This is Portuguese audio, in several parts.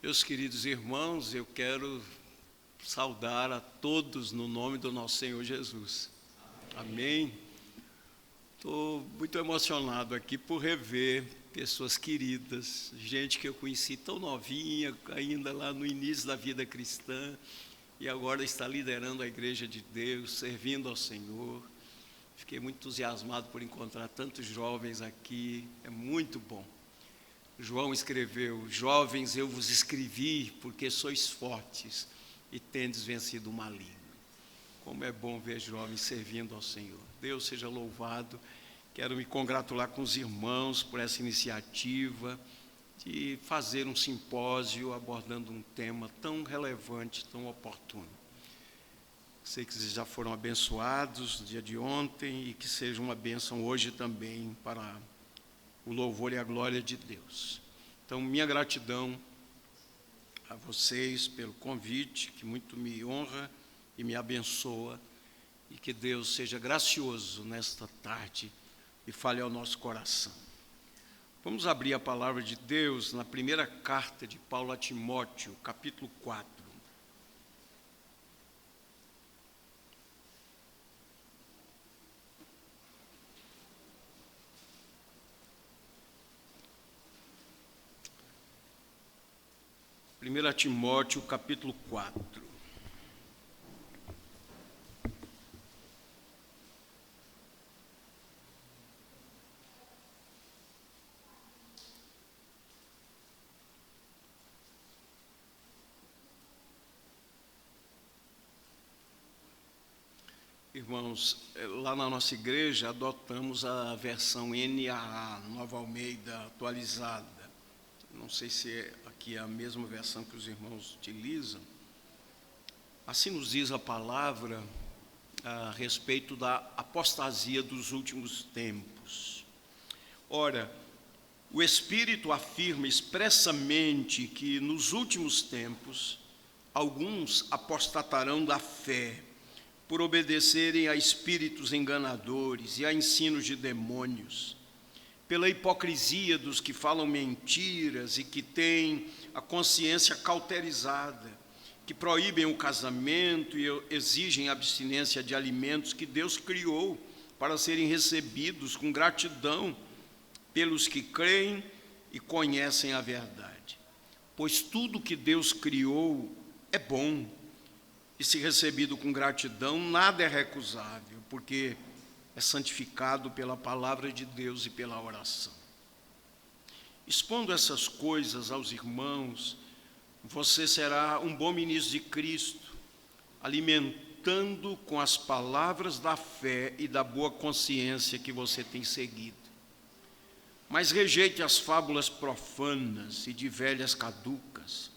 Meus queridos irmãos, eu quero saudar a todos no nome do nosso Senhor Jesus. Amém. Estou muito emocionado aqui por rever pessoas queridas, gente que eu conheci tão novinha, ainda lá no início da vida cristã, e agora está liderando a Igreja de Deus, servindo ao Senhor. Fiquei muito entusiasmado por encontrar tantos jovens aqui, é muito bom. João escreveu: jovens, eu vos escrevi porque sois fortes e tendes vencido o maligno. Como é bom ver jovens servindo ao Senhor. Deus seja louvado. Quero me congratular com os irmãos por essa iniciativa de fazer um simpósio abordando um tema tão relevante, tão oportuno. Sei que vocês já foram abençoados no dia de ontem e que seja uma bênção hoje também para o louvor e a glória de Deus. Então, minha gratidão a vocês pelo convite, que muito me honra e me abençoa, e que Deus seja gracioso nesta tarde e fale ao nosso coração. Vamos abrir a palavra de Deus na primeira carta de Paulo a Timóteo, capítulo 4. Primeira Timóteo, capítulo 4. Irmãos, lá na nossa igreja adotamos a versão NAA, Nova Almeida atualizada. Não sei se aqui é a mesma versão que os irmãos utilizam. Assim nos diz a palavra a respeito da apostasia dos últimos tempos. Ora, o Espírito afirma expressamente que nos últimos tempos alguns apostatarão da fé, por obedecerem a espíritos enganadores e a ensinos de demônios, pela hipocrisia dos que falam mentiras e que têm a consciência cauterizada, que proíbem o casamento e exigem abstinência de alimentos que Deus criou para serem recebidos com gratidão pelos que creem e conhecem a verdade. Pois tudo que Deus criou é bom, e se recebido com gratidão, nada é recusável, porque é santificado pela palavra de Deus e pela oração. Expondo essas coisas aos irmãos, você será um bom ministro de Cristo, alimentando com as palavras da fé e da boa consciência que você tem seguido. Mas rejeite as fábulas profanas e de velhas caducas.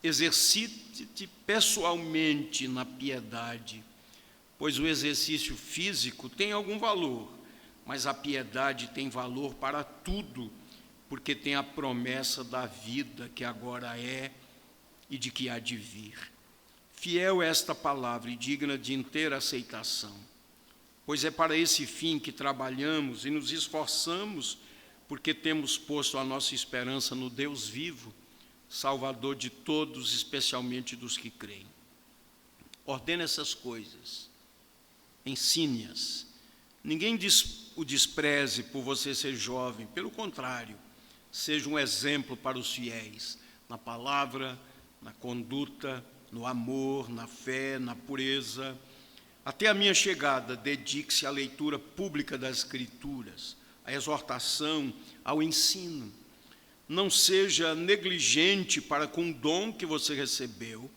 Exercite-te pessoalmente na piedade, pois o exercício físico tem algum valor, mas a piedade tem valor para tudo, porque tem a promessa da vida que agora é e de que há de vir. Fiel é esta palavra e digna de inteira aceitação, pois é para esse fim que trabalhamos e nos esforçamos, porque temos posto a nossa esperança no Deus vivo, Salvador de todos, especialmente dos que creem. Ordena essas coisas, ensine-as. Ninguém o despreze por você ser jovem, pelo contrário, seja um exemplo para os fiéis, na palavra, na conduta, no amor, na fé, na pureza. Até a minha chegada, dedique-se à leitura pública das Escrituras, à exortação, ao ensino. Não seja negligente para com o dom que você recebeu,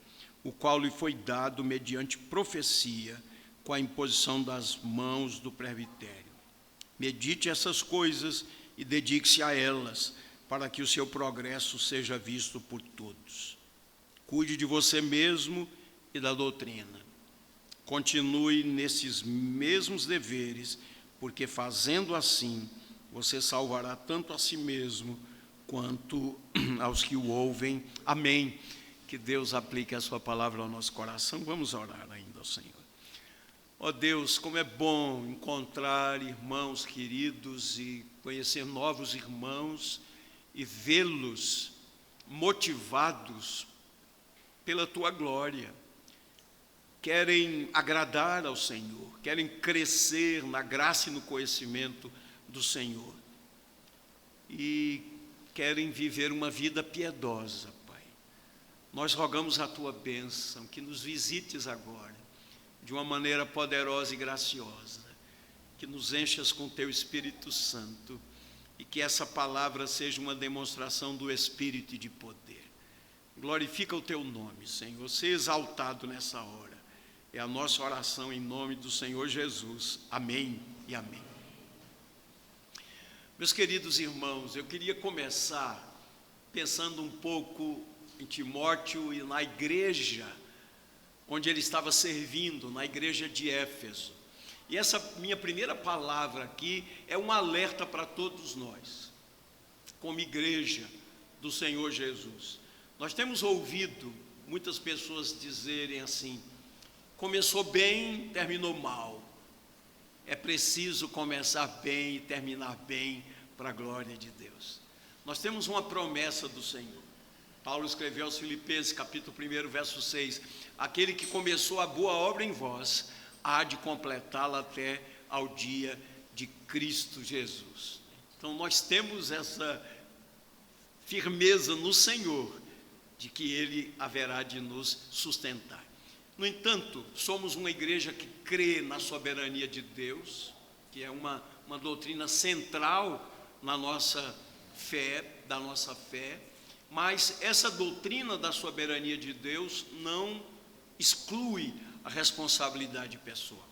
o qual lhe foi dado mediante profecia, com a imposição das mãos do presbitério. Medite essas coisas e dedique-se a elas, para que o seu progresso seja visto por todos. Cuide de você mesmo e da doutrina. Continue nesses mesmos deveres, porque fazendo assim, você salvará tanto a si mesmo, quanto aos que o ouvem. Amém. Que Deus aplique a sua palavra ao nosso coração. Vamos orar ainda ao Senhor. Ó Deus, como é bom encontrar irmãos queridos e conhecer novos irmãos e vê-los motivados pela tua glória, querem agradar ao Senhor, querem crescer na graça e no conhecimento do Senhor e querem viver uma vida piedosa, Pai. Nós rogamos a tua bênção, que nos visites agora de uma maneira poderosa e graciosa, que nos enchas com teu Espírito Santo e que essa palavra seja uma demonstração do Espírito e de poder. Glorifica o teu nome, Senhor, seja exaltado nessa hora. É a nossa oração em nome do Senhor Jesus. Amém e amém. Meus queridos irmãos, eu queria começar pensando um pouco em Timóteo e na igreja onde ele estava servindo, na igreja de Éfeso. E essa minha primeira palavra aqui é um alerta para todos nós, como igreja do Senhor Jesus. Nós temos ouvido muitas pessoas dizerem assim: começou bem, terminou mal. É preciso começar bem e terminar bem para a glória de Deus. Nós temos uma promessa do Senhor. Paulo escreveu aos Filipenses, capítulo 1, verso 6: aquele que começou a boa obra em vós, há de completá-la até ao dia de Cristo Jesus. Então nós temos essa firmeza no Senhor, de que Ele haverá de nos sustentar. No entanto, somos uma igreja que crê na soberania de Deus, que é uma doutrina central na nossa fé, da nossa fé, mas essa doutrina da soberania de Deus não exclui a responsabilidade pessoal.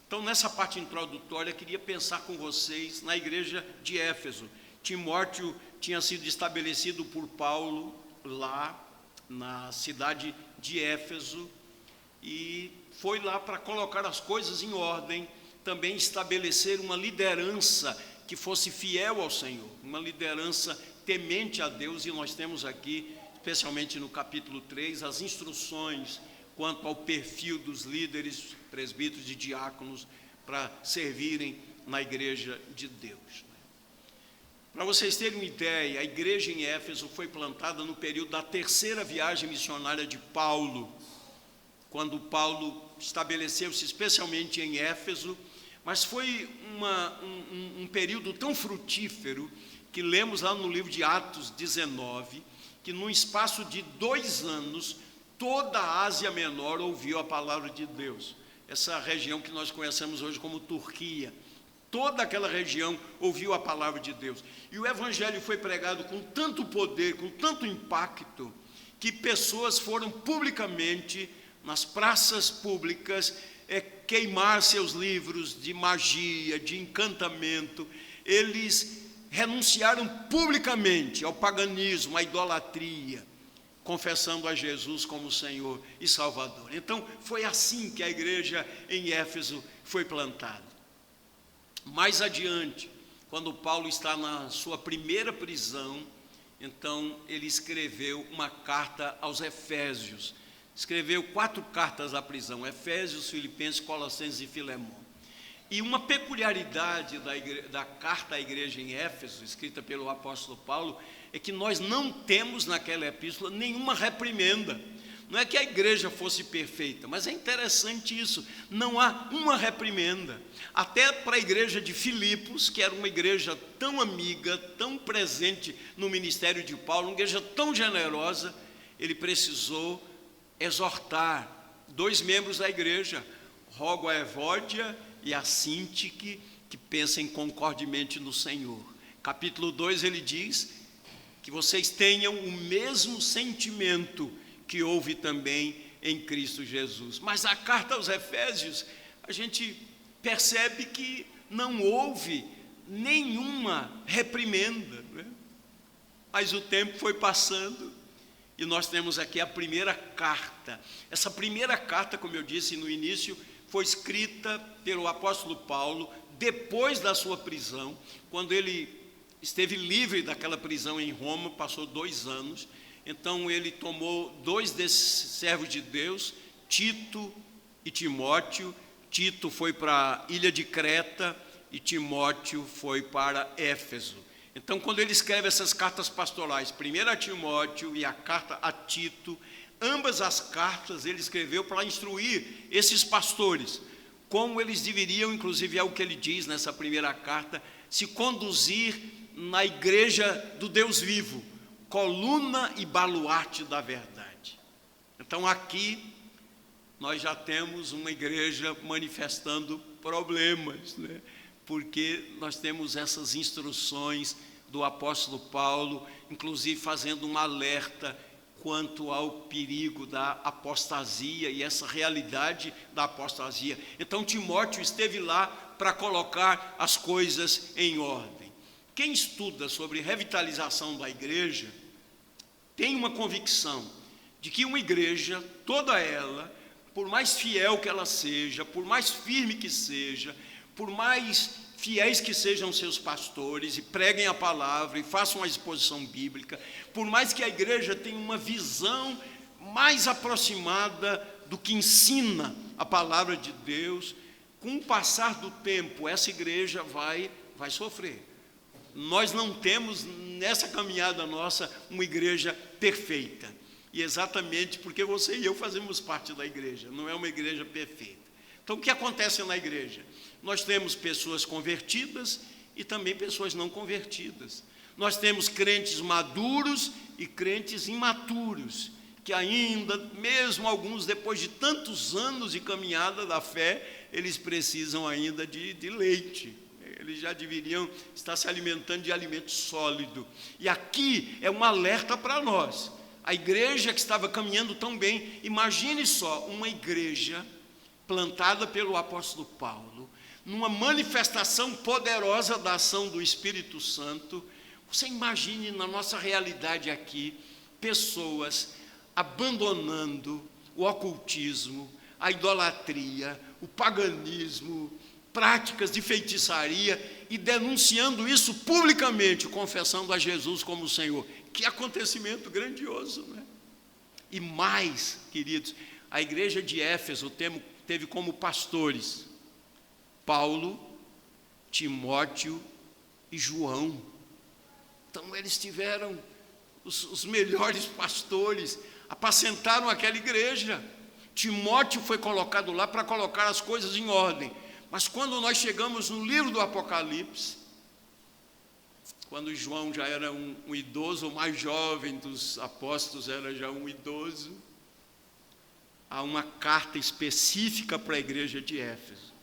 Então, nessa parte introdutória, eu queria pensar com vocês na igreja de Éfeso. Timóteo tinha sido estabelecido por Paulo lá na cidade de Éfeso e foi lá para colocar as coisas em ordem, também estabelecer uma liderança que fosse fiel ao Senhor, uma liderança temente a Deus. E nós temos aqui, especialmente no capítulo 3, as instruções quanto ao perfil dos líderes, presbíteros e diáconos para servirem na igreja de Deus. Para vocês terem uma ideia, a igreja em Éfeso foi plantada no período da terceira viagem missionária de Paulo, quando Paulo estabeleceu-se especialmente em Éfeso, mas foi um período tão frutífero que lemos lá no livro de Atos 19, que num espaço de 2 anos, toda a Ásia Menor ouviu a palavra de Deus. Essa região que nós conhecemos hoje como Turquia, toda aquela região ouviu a palavra de Deus. E o evangelho foi pregado com tanto poder, com tanto impacto, que pessoas foram publicamente, nas praças públicas, queimar seus livros de magia, de encantamento. Eles renunciaram publicamente ao paganismo, à idolatria, confessando a Jesus como Senhor e Salvador. Então, foi assim que a igreja em Éfeso foi plantada. Mais adiante, quando Paulo está na sua primeira prisão, então ele escreveu uma carta aos Efésios. Escreveu 4 cartas à prisão: Efésios, Filipenses, Colossenses e Filemão. E uma peculiaridade da carta à igreja em Éfeso, escrita pelo apóstolo Paulo, é que nós não temos naquela epístola nenhuma reprimenda. Não é que a igreja fosse perfeita, mas é interessante isso, não há uma reprimenda. Até para a igreja de Filipos, que era uma igreja tão amiga, tão presente no ministério de Paulo, uma igreja tão generosa, ele precisou exortar 2 membros da igreja, rogo a Evódia e a Sintique, que pensem concordemente no Senhor. Capítulo 2 ele diz que vocês tenham o mesmo sentimento que houve também em Cristo Jesus. Mas a carta aos Efésios, a gente percebe que não houve nenhuma reprimenda, né? Mas o tempo foi passando e nós temos aqui a primeira carta. Essa primeira carta, como eu disse no início, foi escrita pelo apóstolo Paulo depois da sua prisão, quando ele esteve livre daquela prisão em Roma, passou 2 anos. Então ele tomou 2 desses servos de Deus, Tito e Timóteo. Tito foi para a ilha de Creta e Timóteo foi para Éfeso. Então, quando ele escreve essas cartas pastorais, 1 Timóteo e a carta a Tito, ambas as cartas ele escreveu para instruir esses pastores, como eles deveriam, inclusive é o que ele diz nessa primeira carta, se conduzir na igreja do Deus vivo, coluna e baluarte da verdade. Então aqui nós já temos uma igreja manifestando problemas, né? Porque nós temos essas instruções do apóstolo Paulo, inclusive fazendo um alerta quanto ao perigo da apostasia e essa realidade da apostasia. Então Timóteo esteve lá para colocar as coisas em ordem. Quem estuda sobre revitalização da igreja tem uma convicção de que uma igreja, toda ela, por mais fiel que ela seja, por mais firme que seja, por mais fiéis que sejam seus pastores e preguem a palavra e façam a exposição bíblica, por mais que a igreja tenha uma visão mais aproximada do que ensina a palavra de Deus, com o passar do tempo, essa igreja vai sofrer. Nós não temos nessa caminhada nossa uma igreja perfeita. E exatamente porque você e eu fazemos parte da igreja, não é uma igreja perfeita. Então o que acontece na igreja? Nós temos pessoas convertidas e também pessoas não convertidas. Nós temos crentes maduros e crentes imaturos, que ainda, mesmo alguns depois de tantos anos de caminhada da fé, eles precisam ainda de leite. Eles já deveriam estar se alimentando de alimento sólido. E aqui é um alerta para nós. A igreja que estava caminhando tão bem, imagine só, uma igreja plantada pelo apóstolo Paulo, numa manifestação poderosa da ação do Espírito Santo. Você imagine na nossa realidade aqui, pessoas abandonando o ocultismo, a idolatria, o paganismo, práticas de feitiçaria e denunciando isso publicamente, confessando a Jesus como Senhor. Que acontecimento grandioso, né? E mais, queridos, a igreja de Éfeso teve como pastores Paulo, Timóteo e João. Então eles tiveram os melhores pastores, apacentaram aquela igreja. Timóteo foi colocado lá para colocar as coisas em ordem. Mas quando nós chegamos no livro do Apocalipse, quando João já era um idoso, o mais jovem dos apóstolos era já um idoso, há uma carta específica para a igreja de Éfeso.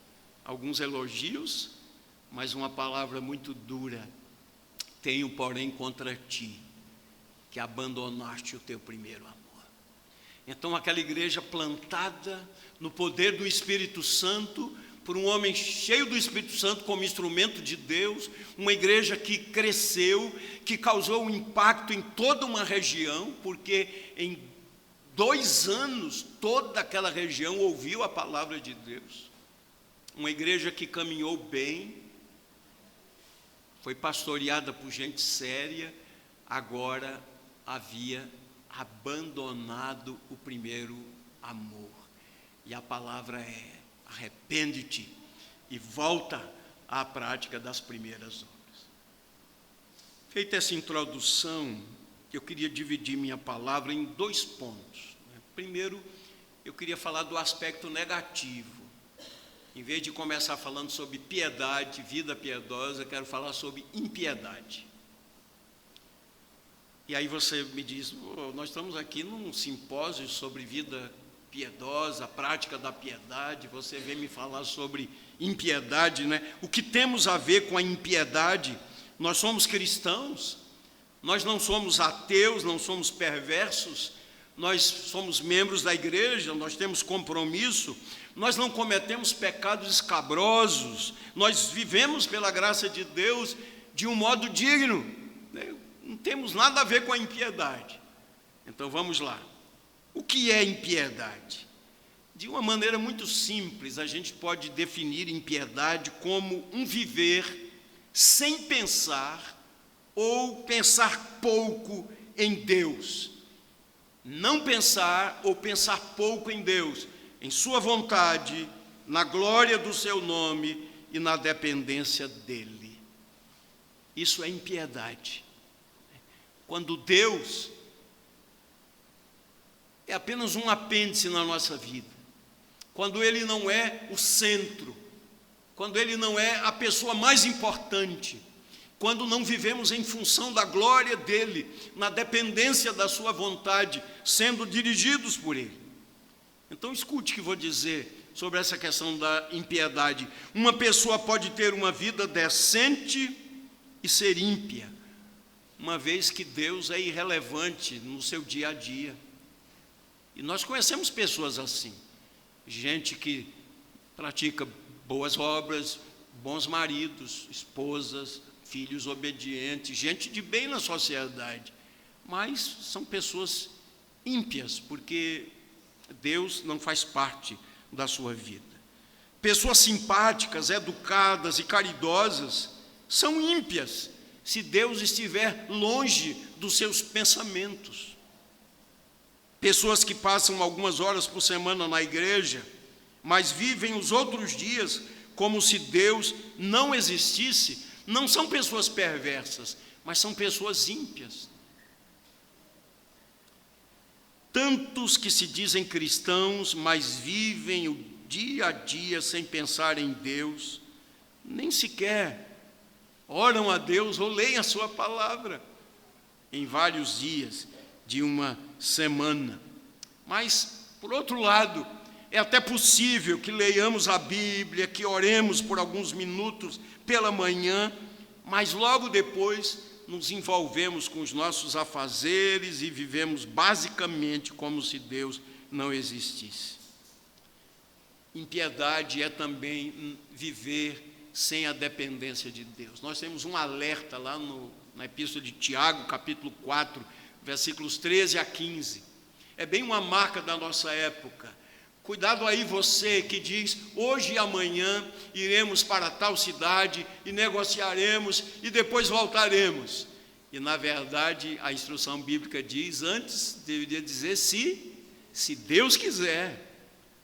Alguns elogios, mas uma palavra muito dura. Tenho, porém, contra ti, que abandonaste o teu primeiro amor. Então, aquela igreja plantada no poder do Espírito Santo, por um homem cheio do Espírito Santo como instrumento de Deus, uma igreja que cresceu, que causou um impacto em toda uma região, porque em 2 anos toda aquela região ouviu a palavra de Deus. Uma igreja que caminhou bem, foi pastoreada por gente séria, agora havia abandonado o primeiro amor. E a palavra é: arrepende-te e volta à prática das primeiras obras. Feita essa introdução, eu queria dividir minha palavra em 2 pontos. Primeiro, eu queria falar do aspecto negativo. Em vez de começar falando sobre piedade, vida piedosa, eu quero falar sobre impiedade. E aí você me diz: nós estamos aqui num simpósio sobre vida piedosa, a prática da piedade, você vem me falar sobre impiedade, né? O que temos a ver com a impiedade? Nós somos cristãos, nós não somos ateus, não somos perversos, nós somos membros da igreja, nós temos compromisso, nós não cometemos pecados escabrosos, nós vivemos pela graça de Deus de um modo digno, né? Não temos nada a ver com a impiedade. Então vamos lá. O que é impiedade? De uma maneira muito simples, a gente pode definir impiedade como um viver sem pensar ou pensar pouco em Deus. Não pensar ou pensar pouco em Deus, em sua vontade, na glória do seu nome e na dependência dele. Isso é impiedade. Quando Deus é apenas um apêndice na nossa vida, quando Ele não é o centro, quando Ele não é a pessoa mais importante, quando não vivemos em função da glória dEle, na dependência da sua vontade, sendo dirigidos por Ele. Então escute o que vou dizer sobre essa questão da impiedade. Uma pessoa pode ter uma vida decente e ser ímpia, uma vez que Deus é irrelevante no seu dia a dia. E nós conhecemos pessoas assim, gente que pratica boas obras, bons maridos, esposas, filhos obedientes, gente de bem na sociedade, mas são pessoas ímpias, porque Deus não faz parte da sua vida. Pessoas simpáticas, educadas e caridosas são ímpias, se Deus estiver longe dos seus pensamentos. Pessoas que passam algumas horas por semana na igreja, mas vivem os outros dias como se Deus não existisse, não são pessoas perversas, mas são pessoas ímpias. Tantos que se dizem cristãos, mas vivem o dia a dia sem pensar em Deus, nem sequer oram a Deus ou leem a sua palavra em vários dias de uma semana. Mas, por outro lado, é até possível que leiamos a Bíblia, que oremos por alguns minutos pela manhã, mas logo depois nos envolvemos com os nossos afazeres e vivemos basicamente como se Deus não existisse. Impiedade é também viver sem a dependência de Deus. Nós temos um alerta lá na Epístola de Tiago, capítulo 4, versículos 13 a 15. É bem uma marca da nossa época. Cuidado aí você que diz, hoje e amanhã iremos para tal cidade e negociaremos e depois voltaremos. E na verdade a instrução bíblica diz, antes deveria dizer se Deus quiser.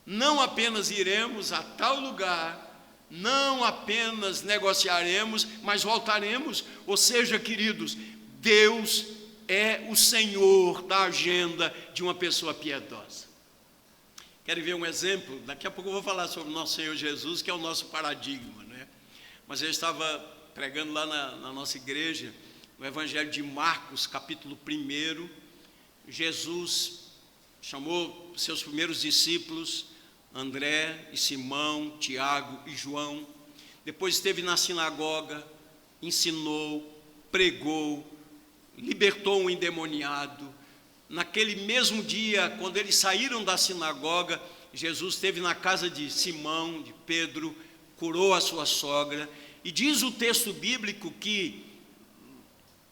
Não apenas iremos a tal lugar, não apenas negociaremos, mas voltaremos. Ou seja, queridos, Deus é o Senhor da agenda de uma pessoa piedosa. Querem ver um exemplo? Daqui a pouco eu vou falar sobre o nosso Senhor Jesus, que é o nosso paradigma, né? Mas eu estava pregando lá na nossa igreja, no Evangelho de Marcos, capítulo 1, Jesus chamou seus primeiros discípulos, André e Simão, Tiago e João. Depois esteve na sinagoga, ensinou, pregou, libertou um endemoniado. Naquele mesmo dia, quando eles saíram da sinagoga, Jesus esteve na casa de Simão, de Pedro, curou a sua sogra. E diz o texto bíblico que,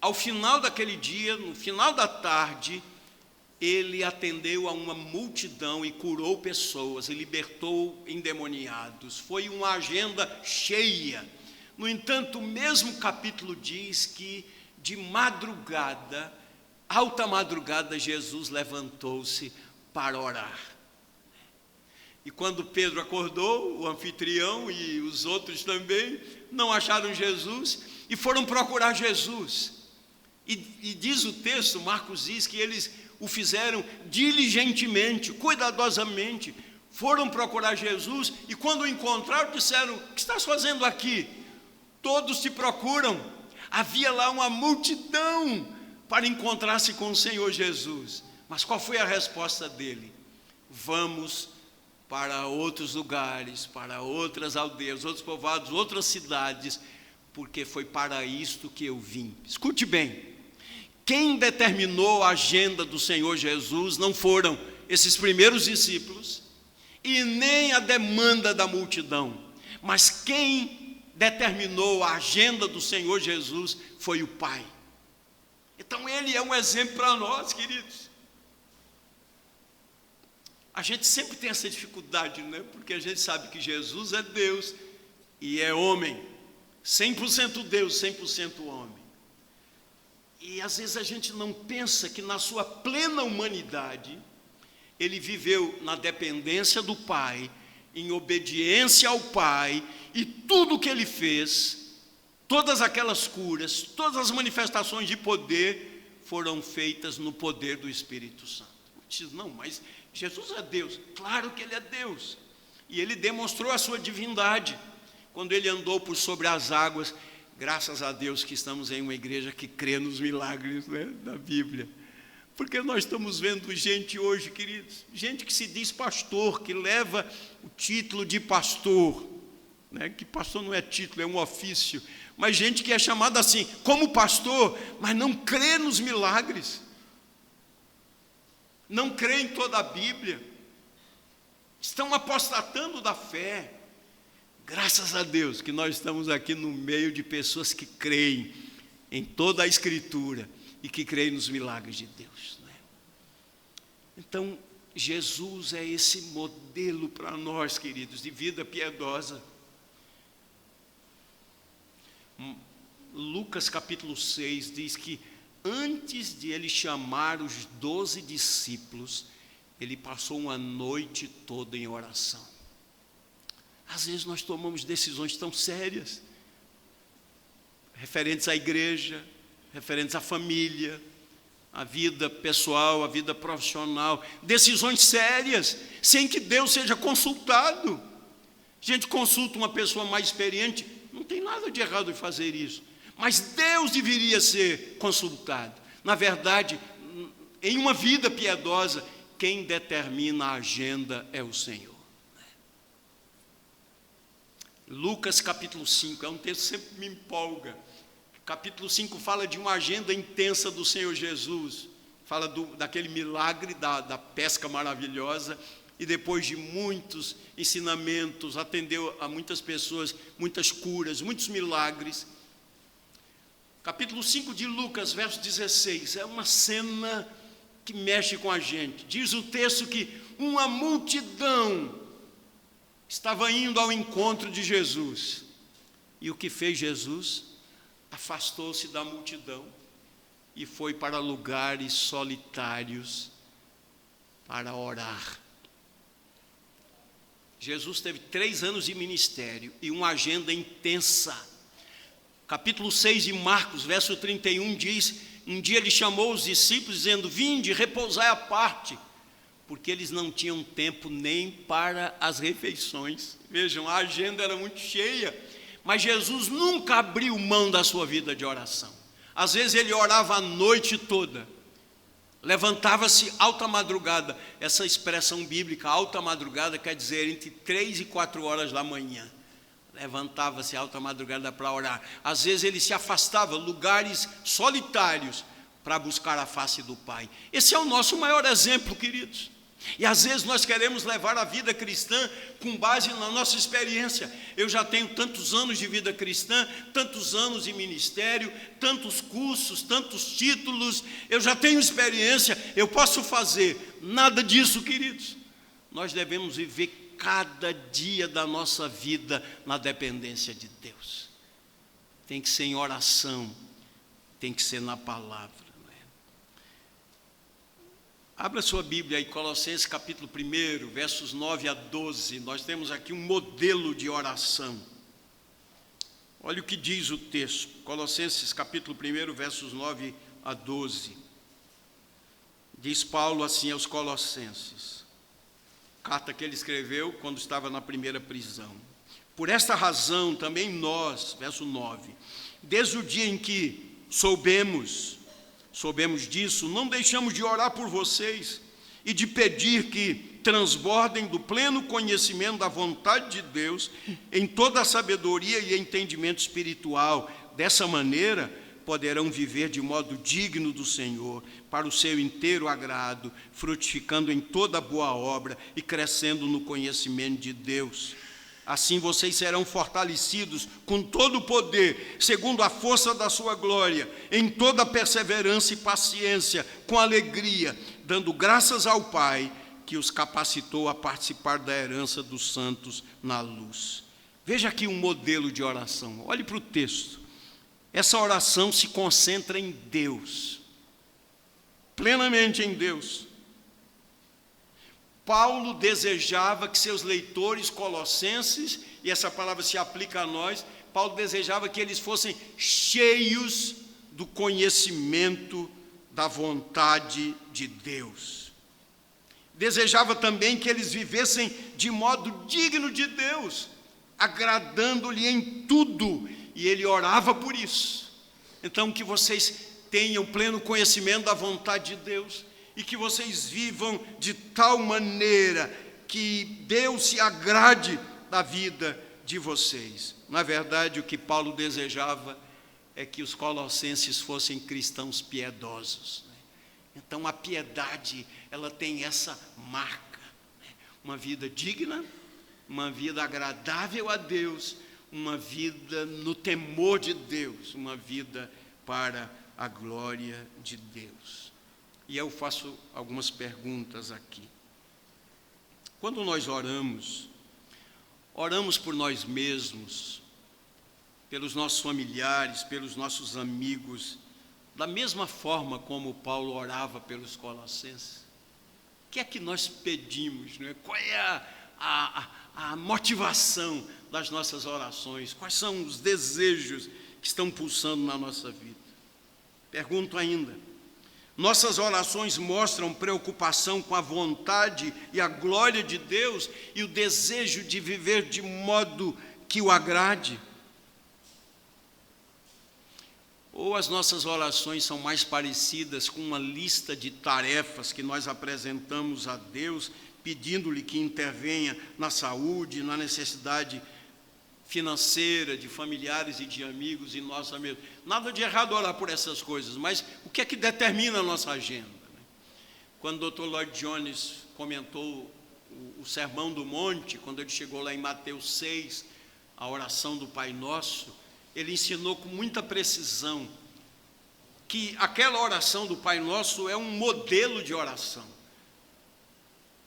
ao final daquele dia, no final da tarde, ele atendeu a uma multidão e curou pessoas, e libertou endemoniados. Foi uma agenda cheia. No entanto, o mesmo capítulo diz que, de madrugada, alta madrugada, Jesus levantou-se para orar. E quando Pedro acordou, o anfitrião e os outros também não acharam Jesus e foram procurar Jesus. E diz o texto, Marcos diz que eles o fizeram diligentemente, cuidadosamente. Foram procurar Jesus e quando o encontraram disseram, o que estás fazendo aqui? Todos te procuram. Havia lá uma multidão para encontrar-se com o Senhor Jesus. Mas qual foi a resposta dele? Vamos para outros lugares, para outras aldeias, outros povoados, outras cidades, porque foi para isto que eu vim. Escute bem, quem determinou a agenda do Senhor Jesus não foram esses primeiros discípulos e nem a demanda da multidão, mas quem determinou a agenda do Senhor Jesus foi o Pai. Então ele é um exemplo para nós, queridos. A gente sempre tem essa dificuldade, né? Porque a gente sabe que Jesus é Deus e é homem, 100% Deus, 100% homem. E às vezes a gente não pensa que na sua plena humanidade, ele viveu na dependência do Pai, em obediência ao Pai, e tudo que ele fez Todas aquelas curas, todas as manifestações de poder foram feitas no poder do Espírito Santo. Diz, não, mas Jesus é Deus. Claro que Ele é Deus. E Ele demonstrou a sua divindade quando Ele andou por sobre as águas. Graças a Deus que estamos em uma igreja que crê nos milagres, né, da Bíblia. Porque nós estamos vendo gente hoje, queridos, gente que se diz pastor, que leva o título de pastor, né, que pastor não é título, é um ofício, mas gente que é chamada assim, como pastor, mas não crê nos milagres, não crê em toda a Bíblia, estão apostatando da fé. Graças a Deus que nós estamos aqui no meio de pessoas que creem em toda a Escritura e que creem nos milagres de Deus, né? Então, Jesus é esse modelo para nós, queridos, de vida piedosa. Lucas capítulo 6 diz que antes de Ele chamar os 12 discípulos, Ele passou uma noite toda em oração. Às vezes nós tomamos decisões tão sérias, referentes à igreja, referentes à família, à vida pessoal, à vida profissional, decisões sérias, sem que Deus seja consultado. A gente consulta uma pessoa mais experiente, não tem nada de errado em fazer isso, mas Deus deveria ser consultado. Na verdade, em uma vida piedosa, quem determina a agenda é o Senhor. Lucas capítulo 5, é um texto que sempre me empolga. Capítulo 5 fala de uma agenda intensa do Senhor Jesus, fala daquele milagre da pesca maravilhosa, e depois de muitos ensinamentos, atendeu a muitas pessoas, muitas curas, muitos milagres. Capítulo 5 de Lucas, verso 16, é uma cena que mexe com a gente. Diz o texto que uma multidão estava indo ao encontro de Jesus. E o que fez Jesus? Afastou-se da multidão e foi para lugares solitários para orar. Jesus teve 3 anos de ministério e uma agenda intensa. Capítulo 6 de Marcos, verso 31 diz, um dia Ele chamou os discípulos dizendo, vinde, repousai à parte, porque eles não tinham tempo nem para as refeições. Vejam, a agenda era muito cheia, mas Jesus nunca abriu mão da sua vida de oração. Às vezes Ele orava a noite toda, levantava-se alta madrugada. Essa expressão bíblica, alta madrugada, quer dizer entre 3 e 4 horas da manhã. Levantava-se alta madrugada para orar. Às vezes Ele se afastava, lugares solitários, para buscar a face do Pai. Esse é o nosso maior exemplo, queridos. E às vezes nós queremos levar a vida cristã com base na nossa experiência. Eu já tenho tantos anos de vida cristã, tantos anos de ministério, tantos cursos, tantos títulos, eu já tenho experiência, eu posso fazer. Nada disso, queridos. Nós devemos viver cada dia da nossa vida na dependência de Deus. Tem que ser em oração, tem que ser na palavra. Abra sua Bíblia aí, Colossenses capítulo 1, versos 9 a 12. Nós temos aqui um modelo de oração. Olha o que diz o texto. Colossenses capítulo 1, versos 9 a 12. Diz Paulo assim aos Colossenses. Carta que ele escreveu quando estava na primeira prisão. Por esta razão também nós, verso 9, desde o dia em que soubemos disso, não deixamos de orar por vocês e de pedir que transbordem do pleno conhecimento da vontade de Deus em toda a sabedoria e entendimento espiritual. Dessa maneira, poderão viver de modo digno do Senhor, para o seu inteiro agrado, frutificando em toda boa obra e crescendo no conhecimento de Deus. Assim vocês serão fortalecidos com todo o poder, segundo a força da sua glória, em toda perseverança e paciência, com alegria, dando graças ao Pai, que os capacitou a participar da herança dos santos na luz. Veja aqui um modelo de oração. Olhe para o texto. Essa oração se concentra em Deus, plenamente em Deus. Paulo desejava que seus leitores colossenses, e essa palavra se aplica a nós, Paulo desejava que eles fossem cheios do conhecimento da vontade de Deus. Desejava também que eles vivessem de modo digno de Deus, agradando-lhe em tudo, e ele orava por isso. Então, que vocês tenham pleno conhecimento da vontade de Deus e que vocês vivam de tal maneira que Deus se agrade da vida de vocês. Na verdade, o que Paulo desejava é que os colossenses fossem cristãos piedosos. Então, a piedade, ela tem essa marca, uma vida digna, uma vida agradável a Deus, uma vida no temor de Deus, uma vida para a glória de Deus. E eu faço algumas perguntas aqui. Quando nós oramos por nós mesmos, pelos nossos familiares, pelos nossos amigos, da mesma forma como Paulo orava pelos colossenses. O que é que nós pedimos? Não é? Qual é a motivação das nossas orações? Quais são os desejos que estão pulsando na nossa vida? Pergunto ainda, nossas orações mostram preocupação com a vontade e a glória de Deus e o desejo de viver de modo que o agrade? Ou as nossas orações são mais parecidas com uma lista de tarefas que nós apresentamos a Deus, pedindo-lhe que intervenha na saúde, na necessidade financeira de familiares e de amigos e nossa mesma. Nada de errado orar por essas coisas, mas o que é que determina a nossa agenda? Quando o Dr. Lloyd Jones comentou o Sermão do Monte, quando ele chegou lá em Mateus 6, a oração do Pai Nosso, ele ensinou com muita precisão que aquela oração do Pai Nosso é um modelo de oração.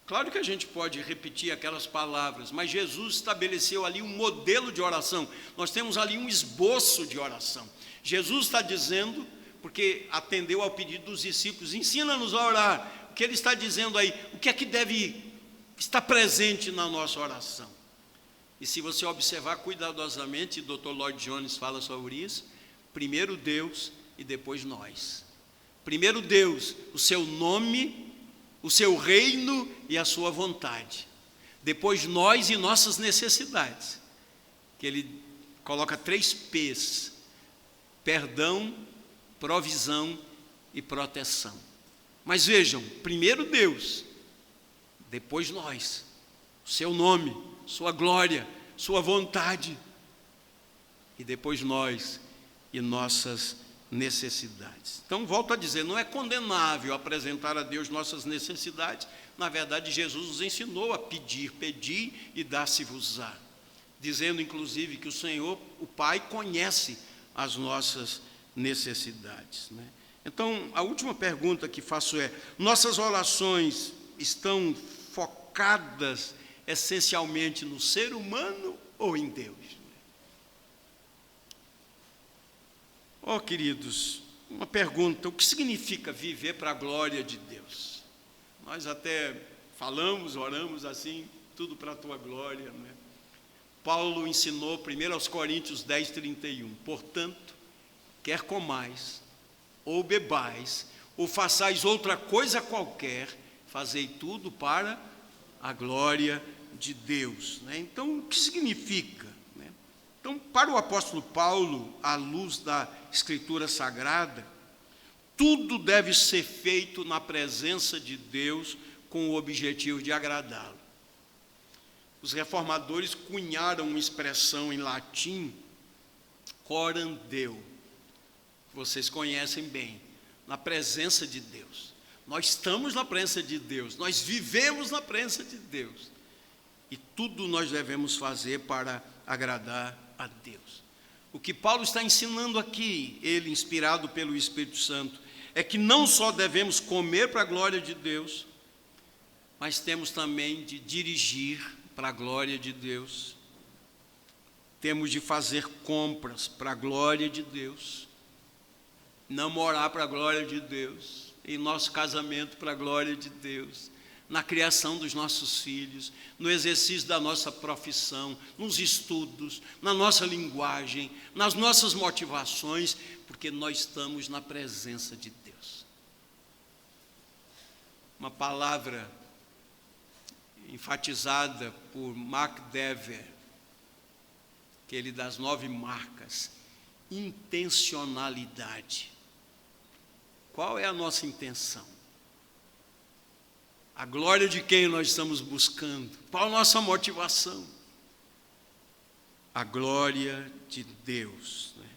Claro que a gente pode repetir aquelas palavras, mas Jesus estabeleceu ali um modelo de oração. Nós temos ali um esboço de oração. Jesus está dizendo, porque atendeu ao pedido dos discípulos, ensina-nos a orar. O que ele está dizendo aí? O que é que deve estar presente na nossa oração? E se você observar cuidadosamente, o Dr. Lloyd Jones fala sobre isso, primeiro Deus e depois nós. Primeiro Deus, o seu nome, o seu reino e a sua vontade. Depois nós e nossas necessidades. Que ele coloca 3 P's: perdão, provisão e proteção. Mas vejam, primeiro Deus, depois nós, o seu nome, sua glória, sua vontade, e depois nós e nossas necessidades. Então, volto a dizer, não é condenável apresentar a Deus nossas necessidades. Na verdade, Jesus nos ensinou a pedir, pedi e dá-se-vos-á, dizendo inclusive que o Senhor, o Pai, conhece as nossas necessidades, né? Então, a última pergunta que faço é: nossas orações estão focadas essencialmente no ser humano ou em Deus? Oh, queridos, uma pergunta: o que significa viver para a glória de Deus? Nós até falamos, oramos assim, tudo para a tua glória, né? Paulo ensinou 1 Coríntios 10, 31, portanto, quer comais, ou bebais, ou façais outra coisa qualquer, fazei tudo para a glória de Deus, né? Então, o que significa, né? Então, para o apóstolo Paulo, à luz da Escritura Sagrada, tudo deve ser feito na presença de Deus com o objetivo de agradá-lo. Os reformadores cunharam uma expressão em latim, coram Deo, vocês conhecem bem, na presença de Deus. Nós estamos na presença de Deus, nós vivemos na presença de Deus. E tudo nós devemos fazer para agradar a Deus. O que Paulo está ensinando aqui, ele inspirado pelo Espírito Santo, é que não só devemos comer para a glória de Deus, mas temos também de dirigir para a glória de Deus. Temos de fazer compras para a glória de Deus, namorar para a glória de Deus, em nosso casamento para a glória de Deus, na criação dos nossos filhos, no exercício da nossa profissão, nos estudos, na nossa linguagem, nas nossas motivações, porque nós estamos na presença de Deus. Uma palavra enfatizada por Mark Dever, aquele das 9 marcas, intencionalidade. Qual é a nossa intenção? A glória de quem nós estamos buscando? Qual a nossa motivação? A glória de Deus, né?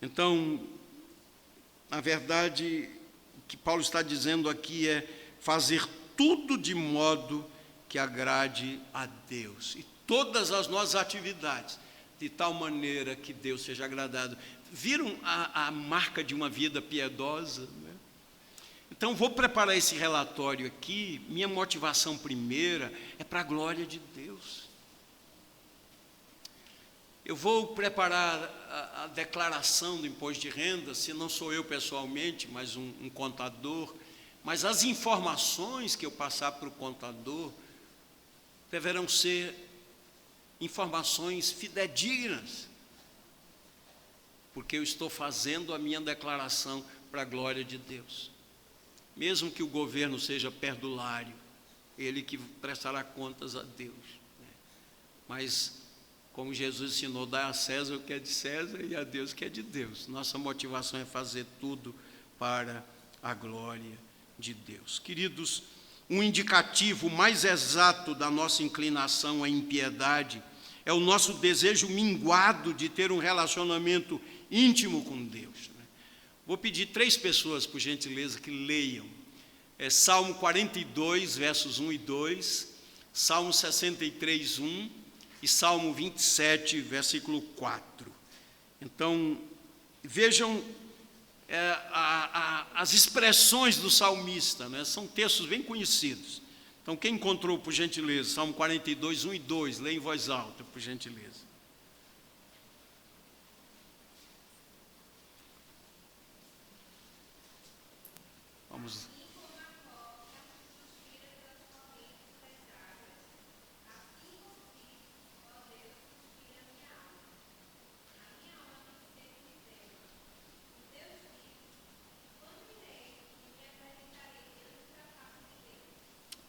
Então, na verdade, o que Paulo está dizendo aqui é fazer tudo de modo que agrade a Deus. E todas as nossas atividades, de tal maneira que Deus seja agradado. Viram a marca de uma vida piedosa, né? Então, vou preparar esse relatório aqui. Minha motivação primeira é para a glória de Deus. Eu vou preparar a declaração do imposto de renda, se não sou eu pessoalmente, mas um contador. Mas as informações que eu passar para o contador deverão ser informações fidedignas, porque eu estou fazendo a minha declaração para a glória de Deus. Mesmo que o governo seja perdulário, ele que prestará contas a Deus, né? Mas, como Jesus ensinou, dá a César o que é de César e a Deus o que é de Deus. Nossa motivação é fazer tudo para a glória de Deus. Queridos, um indicativo mais exato da nossa inclinação à impiedade é o nosso desejo minguado de ter um relacionamento íntimo com Deus. Vou pedir 3 pessoas, por gentileza, que leiam. Salmo 42, versos 1 e 2, Salmo 63, 1 e Salmo 27, versículo 4. Então, vejam as expressões do salmista, né? São textos bem conhecidos. Então, quem encontrou, por gentileza, Salmo 42, 1 e 2, leia em voz alta, por gentileza. Vamos.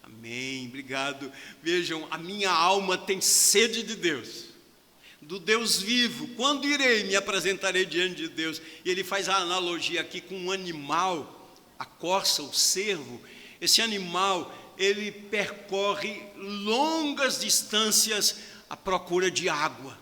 Amém, obrigado. Vejam, a minha alma tem sede de Deus, do Deus vivo. Quando irei, me apresentarei diante de Deus. E ele faz a analogia aqui com um animal, a corça, o cervo. Esse animal, ele percorre longas distâncias à procura de água.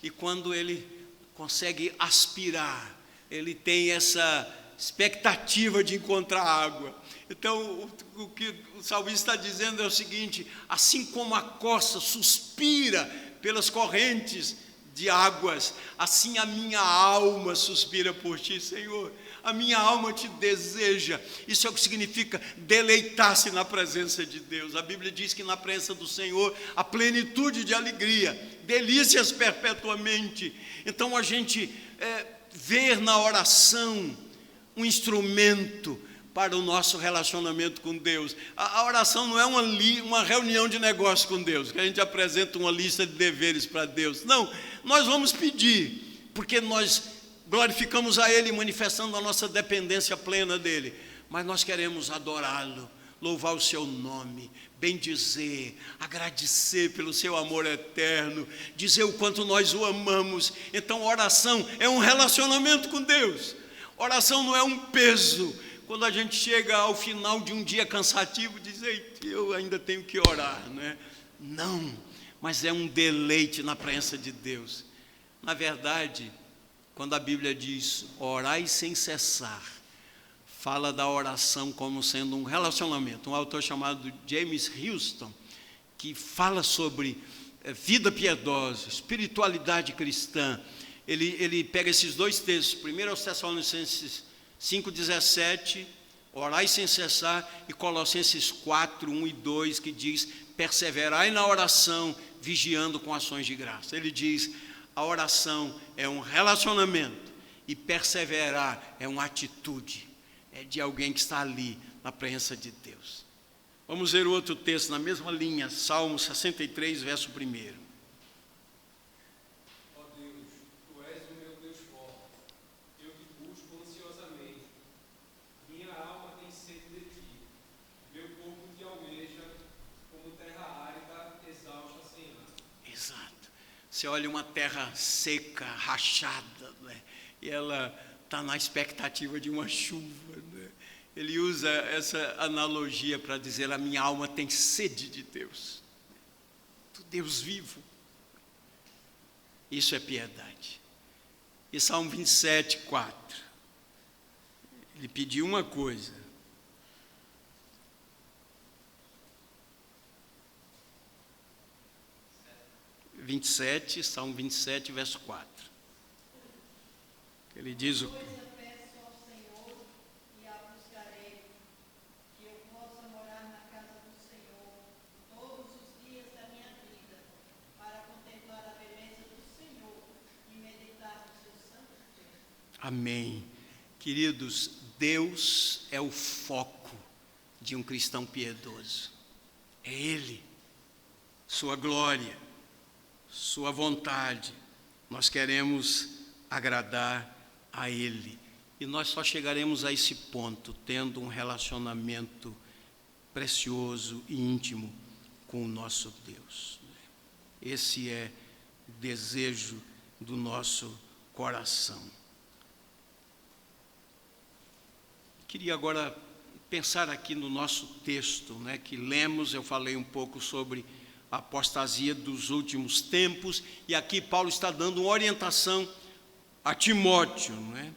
E quando ele consegue aspirar, ele tem essa expectativa de encontrar água. Então, o que o salmista está dizendo é o seguinte: assim como a corça suspira pelas correntes de águas, assim a minha alma suspira por ti, Senhor. A minha alma te deseja. Isso é o que significa deleitar-se na presença de Deus. A Bíblia diz que na presença do Senhor há plenitude de alegria, delícias perpetuamente. Então a gente vê na oração um instrumento para o nosso relacionamento com Deus. A oração não é uma reunião de negócio com Deus, que a gente apresenta uma lista de deveres para Deus. Não, nós vamos pedir, porque nós glorificamos a Ele, manifestando a nossa dependência plena dEle. Mas nós queremos adorá-lo, louvar o seu nome, bendizer, agradecer pelo seu amor eterno, dizer o quanto nós o amamos. Então, oração é um relacionamento com Deus. Oração não é um peso. Quando a gente chega ao final de um dia cansativo, diz: eita, eu ainda tenho que orar, né? Não, mas é um deleite na presença de Deus. Na verdade, quando a Bíblia diz orai sem cessar, fala da oração como sendo um relacionamento. Um autor chamado James Houston, que fala sobre vida piedosa, espiritualidade cristã. Ele pega esses 2 textos, primeiro aos Tessalonicenses 5,17, orai sem cessar, e Colossenses 4, 1 e 2, que diz: perseverai na oração, vigiando com ações de graça. Ele diz: a oração é um relacionamento, e perseverar é uma atitude, é de alguém que está ali na presença de Deus. Vamos ver o outro texto na mesma linha, Salmo 63, verso 1. Ó Deus, tu és o meu Deus forte, eu te busco ansiosamente. Minha alma tem sede de ti, meu corpo te almeja, como terra árida, exausta sem água. Exato. Você olha uma terra seca, rachada, né? E ela está na expectativa de uma chuva, né? Ele usa essa analogia para dizer: a minha alma tem sede de Deus, do Deus vivo. Isso é piedade. E Salmo 27, 4. Ele pediu uma coisa. Salmo 27, verso 4. Ele diz o quê? Amém. Queridos, Deus é o foco de um cristão piedoso. É Ele, sua glória, sua vontade. Nós queremos agradar a Ele. E nós só chegaremos a esse ponto tendo um relacionamento precioso e íntimo com o nosso Deus. Esse é o desejo do nosso coração. Queria agora pensar aqui no nosso texto, né, que lemos. Eu falei um pouco sobre a apostasia dos últimos tempos, e aqui Paulo está dando uma orientação a Timóteo, né?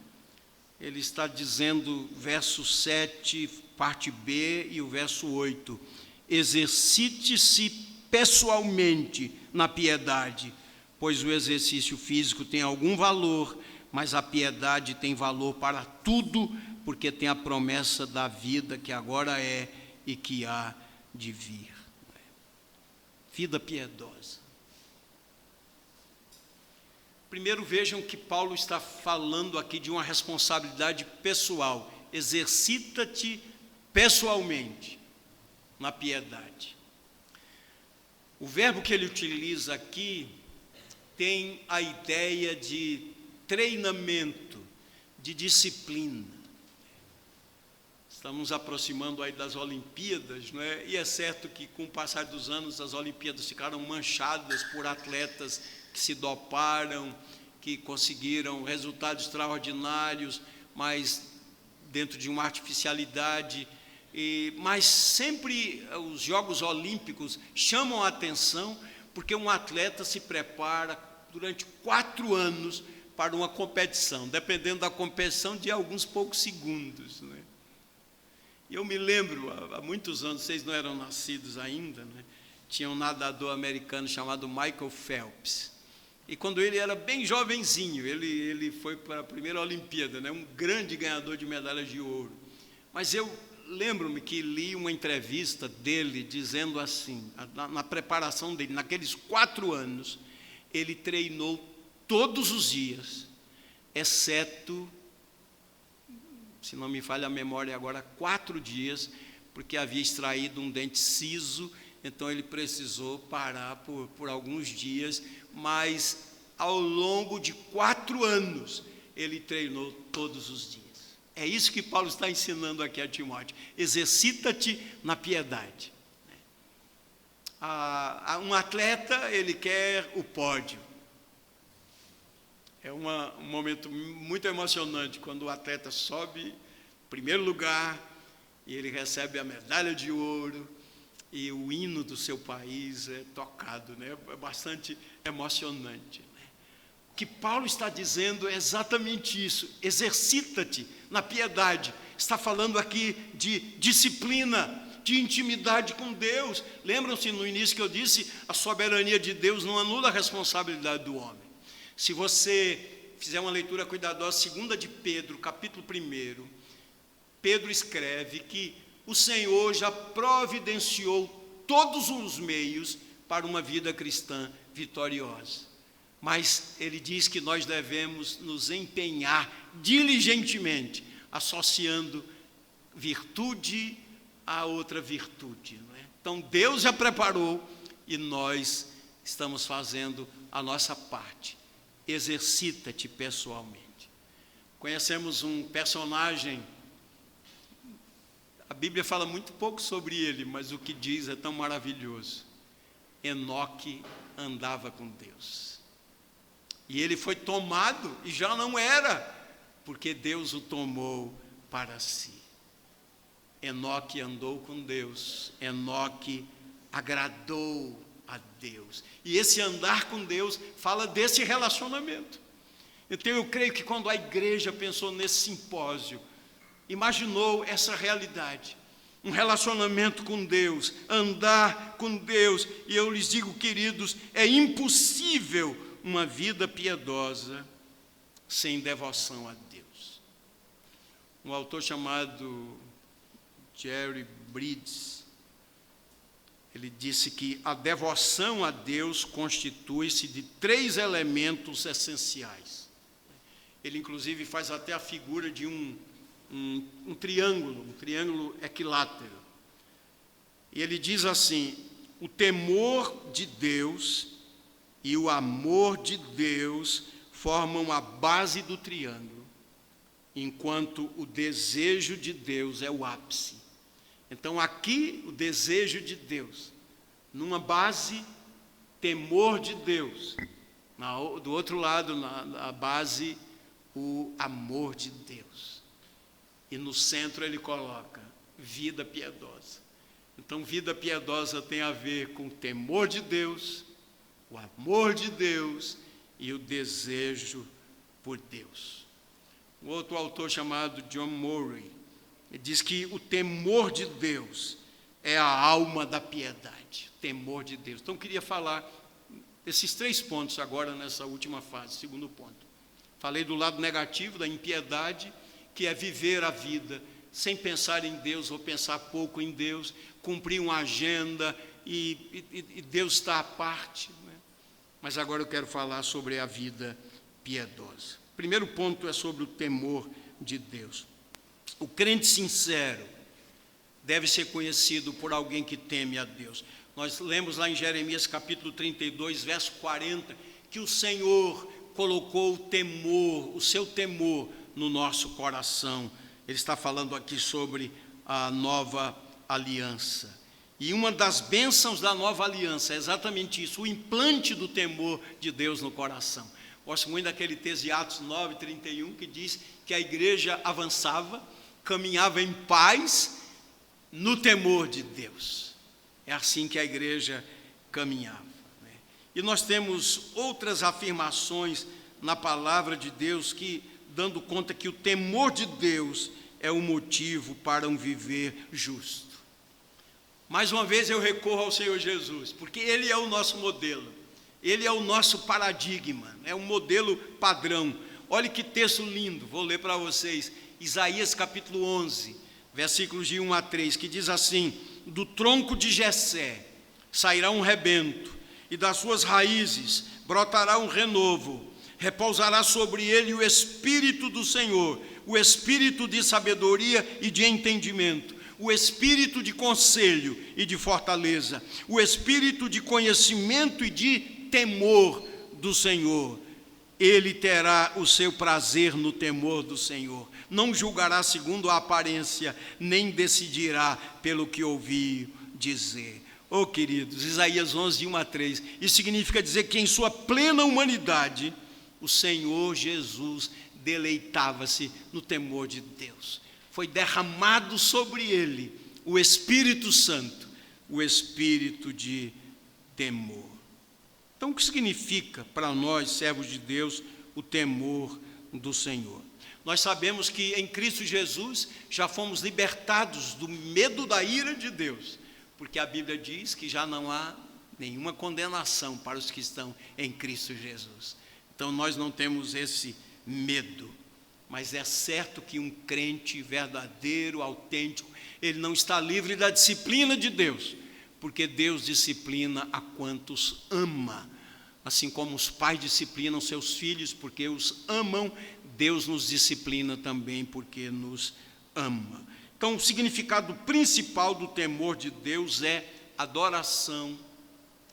Ele está dizendo, verso 7, parte B, e o verso 8: exercite-se pessoalmente na piedade, pois o exercício físico tem algum valor, mas a piedade tem valor para tudo, porque tem a promessa da vida que agora é e que há de vir. Vida piedosa. Primeiro, vejam que Paulo está falando aqui de uma responsabilidade pessoal. Exercita-te pessoalmente na piedade. O verbo que ele utiliza aqui tem a ideia de treinamento, de disciplina. Estamos nos aproximando aí das Olimpíadas, não é? E é certo que com o passar dos anos as Olimpíadas ficaram manchadas por atletas que se doparam, que conseguiram resultados extraordinários, mas dentro de uma artificialidade. Mas sempre os Jogos Olímpicos chamam a atenção, porque um atleta se prepara durante 4 anos para uma competição, dependendo da competição, de alguns poucos segundos, né? E eu me lembro, há muitos anos, vocês não eram nascidos ainda, né? Tinha um nadador americano chamado Michael Phelps. E quando ele era bem jovenzinho, ele foi para a primeira Olimpíada, né? Um grande ganhador de medalhas de ouro. Mas eu lembro-me que li uma entrevista dele dizendo assim, na preparação dele, naqueles 4 anos, ele treinou todos os dias, exceto, se não me falha a memória agora, 4 dias, porque havia extraído um dente ciso, então ele precisou parar por alguns dias, mas ao longo de 4 anos, ele treinou todos os dias. É isso que Paulo está ensinando aqui a Timóteo: exercita-te na piedade. Um atleta, ele quer o pódio. É um momento muito emocionante quando o atleta sobe em primeiro lugar e ele recebe a medalha de ouro e o hino do seu país é tocado, né? É bastante emocionante, né? O que Paulo está dizendo é exatamente isso: exercita-te na piedade. Está falando aqui de disciplina, de intimidade com Deus. Lembram-se no início que eu disse, a soberania de Deus não anula a responsabilidade do homem. Se você fizer uma leitura cuidadosa, 2 de Pedro, capítulo 1, Pedro escreve que o Senhor já providenciou todos os meios para uma vida cristã vitoriosa. Mas ele diz que nós devemos nos empenhar diligentemente, associando virtude a outra virtude, não é? Então Deus já preparou e nós estamos fazendo a nossa parte. Exercita-te pessoalmente. Conhecemos um personagem, a Bíblia fala muito pouco sobre ele, mas o que diz é tão maravilhoso. Enoque andava com Deus. E ele foi tomado e já não era, porque Deus o tomou para si. Enoque andou com Deus, Enoque agradou a Deus. E esse andar com Deus fala desse relacionamento. Então eu creio que quando a igreja pensou nesse simpósio, imaginou essa realidade, um relacionamento com Deus, andar com Deus, e eu lhes digo, queridos, é impossível uma vida piedosa sem devoção a Deus. Um autor chamado Jerry Bridges, ele disse que a devoção a Deus constitui-se de 3 elementos essenciais. Ele inclusive faz até a figura de um triângulo equilátero. E ele diz assim: o temor de Deus e o amor de Deus formam a base do triângulo, enquanto o desejo de Deus é o ápice. Então aqui o desejo de Deus, numa base, temor de Deus, do outro lado, na base, o amor de Deus. E no centro ele coloca vida piedosa. Então vida piedosa tem a ver com o temor de Deus, o amor de Deus e o desejo por Deus. Um outro autor chamado John Murray, ele diz que o temor de Deus é a alma da piedade, o temor de Deus. Então eu queria falar desses 3 pontos agora nessa última fase, segundo ponto. Falei do lado negativo da impiedade, que é viver a vida sem pensar em Deus ou pensar pouco em Deus, cumprir uma agenda e Deus está à parte, né? Mas agora eu quero falar sobre a vida piedosa. O primeiro ponto é sobre o temor de Deus. O crente sincero deve ser conhecido por alguém que teme a Deus. Nós lemos lá em Jeremias capítulo 32, verso 40, que o Senhor colocou o temor, o seu temor no nosso coração. Ele está falando aqui sobre a nova aliança. E uma das bênçãos da nova aliança é exatamente isso, o implante do temor de Deus no coração. Gosto muito daquele texto de Atos 9, 31, que diz que a igreja avançava, caminhava em paz, no temor de Deus. É assim que a igreja caminhava, né? E nós temos outras afirmações na palavra de Deus que, dando conta que o temor de Deus é o motivo para um viver justo. Mais uma vez eu recorro ao Senhor Jesus, porque Ele é o nosso modelo, Ele é o nosso paradigma, é um modelo padrão. Olha que texto lindo, vou ler para vocês, Isaías capítulo 11, versículos de 1 a 3, que diz assim: do tronco de Jessé sairá um rebento, e das suas raízes brotará um renovo, repousará sobre ele o Espírito do Senhor, o Espírito de sabedoria e de entendimento, o Espírito de conselho e de fortaleza, o Espírito de conhecimento e de temor do Senhor. Ele terá o seu prazer no temor do Senhor, não julgará segundo a aparência, nem decidirá pelo que ouviu dizer. Oh, queridos, Isaías 11, de 1 a 3, isso significa dizer que em sua plena humanidade, o Senhor Jesus deleitava-se no temor de Deus. Foi derramado sobre ele o Espírito Santo, o Espírito de temor. Então, o que significa para nós, servos de Deus, o temor do Senhor? Nós sabemos que em Cristo Jesus já fomos libertados do medo da ira de Deus, porque a Bíblia diz que já não há nenhuma condenação para os que estão em Cristo Jesus. Então nós não temos esse medo, mas é certo que um crente verdadeiro, autêntico, ele não está livre da disciplina de Deus, porque Deus disciplina a quantos ama. Assim como os pais disciplinam seus filhos porque os amam, Deus nos disciplina também porque nos ama. Então, o significado principal do temor de Deus é adoração,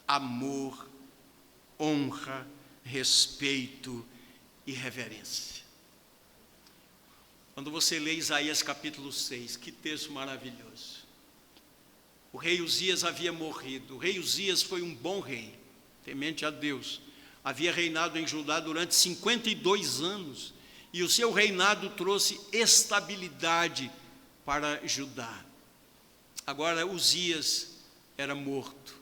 amor, honra, respeito e reverência. Quando você lê Isaías capítulo 6, que texto maravilhoso. O rei Uzias havia morrido. O rei Uzias foi um bom rei, temente a Deus. Havia reinado em Judá durante 52 anos. E o seu reinado trouxe estabilidade para Judá. Agora Uzias era morto.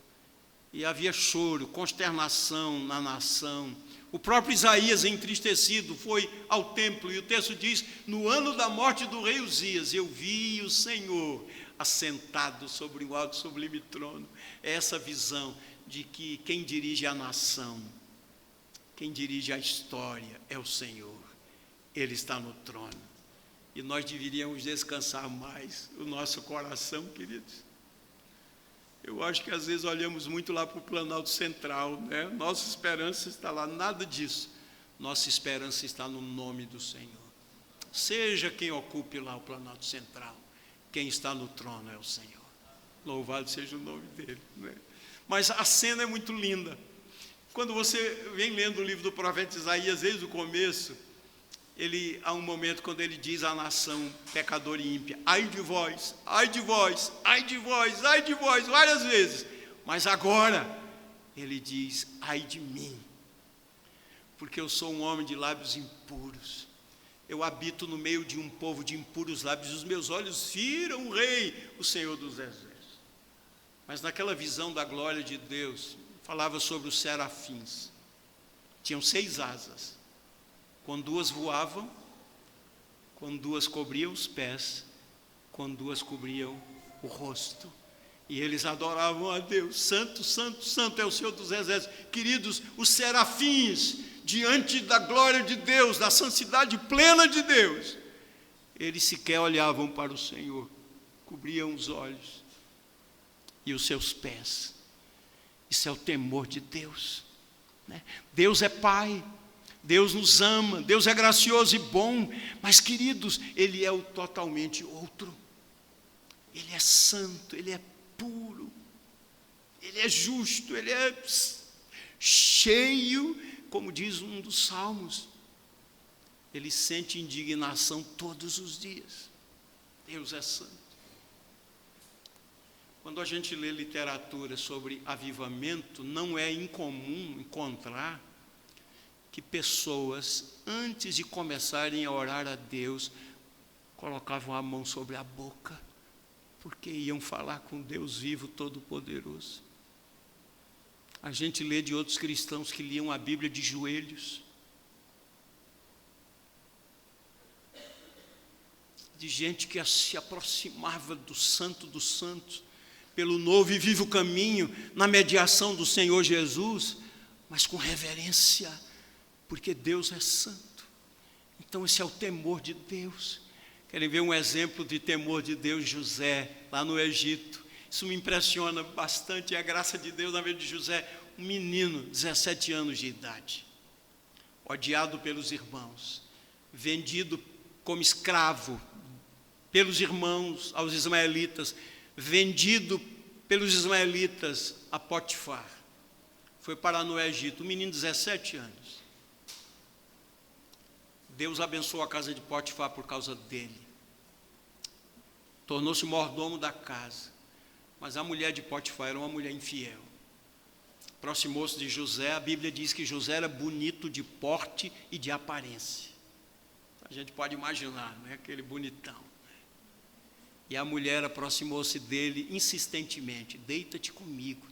E havia choro, consternação na nação. O próprio Isaías, entristecido, foi ao templo. E o texto diz: no ano da morte do rei Uzias, eu vi o Senhor assentado sobre um alto sublime trono. É essa visão de que quem dirige a nação, quem dirige a história é o Senhor. Ele está no trono. E nós deveríamos descansar mais o nosso coração, queridos. Eu acho que às vezes olhamos muito lá para o Planalto Central, né? Nossa esperança está lá, nada disso. Nossa esperança está no nome do Senhor. Seja quem ocupe lá o Planalto Central, quem está no trono é o Senhor. Louvado seja o nome dele, né? Mas a cena é muito linda. Quando você vem lendo o livro do profeta Isaías, desde o começo, há um momento quando ele diz à nação pecadora e ímpia: ai de vós, ai de vós, ai de vós, ai de vós, várias vezes. Mas agora ele diz: ai de mim, porque eu sou um homem de lábios impuros. Eu habito no meio de um povo de impuros lábios. Os meus olhos viram o Rei, o Senhor dos Exércitos. Mas naquela visão da glória de Deus, falava sobre os serafins. Tinham 6 asas. Quando 2 voavam, quando 2 cobriam os pés, quando 2 cobriam o rosto. E eles adoravam a Deus. Santo, santo, santo é o Senhor dos Exércitos. Queridos, os serafins, diante da glória de Deus, da santidade plena de Deus, eles sequer olhavam para o Senhor, cobriam os olhos e os seus pés. Isso é o temor de Deus, né? Deus é Pai. Deus nos ama, Deus é gracioso e bom, mas, queridos, Ele é o totalmente outro. Ele é santo, Ele é puro, Ele é justo, Ele é cheio, como diz um dos salmos. Ele sente indignação todos os dias. Deus é santo. Quando a gente lê literatura sobre avivamento, não é incomum encontrar que pessoas, antes de começarem a orar a Deus, colocavam a mão sobre a boca, porque iam falar com Deus vivo, todo-poderoso. A gente lê de outros cristãos que liam a Bíblia de joelhos, de gente que se aproximava do Santo dos Santos, pelo novo e vivo caminho, na mediação do Senhor Jesus, mas com reverência, porque Deus é santo. Então esse é o temor de Deus. Querem ver um exemplo de temor de Deus? José, lá no Egito. Isso me impressiona bastante, a graça de Deus na vida de José. Um menino, 17 anos de idade, odiado pelos irmãos, vendido como escravo pelos irmãos aos ismaelitas, vendido pelos ismaelitas a Potifar. Foi parar no Egito, um menino de 17 anos. Deus abençoou a casa de Potifar por causa dele. Tornou-se mordomo da casa. Mas a mulher de Potifar era uma mulher infiel. Aproximou-se de José. A Bíblia diz que José era bonito de porte e de aparência. A gente pode imaginar, né? Aquele bonitão. E a mulher aproximou-se dele insistentemente. Deita-te comigo,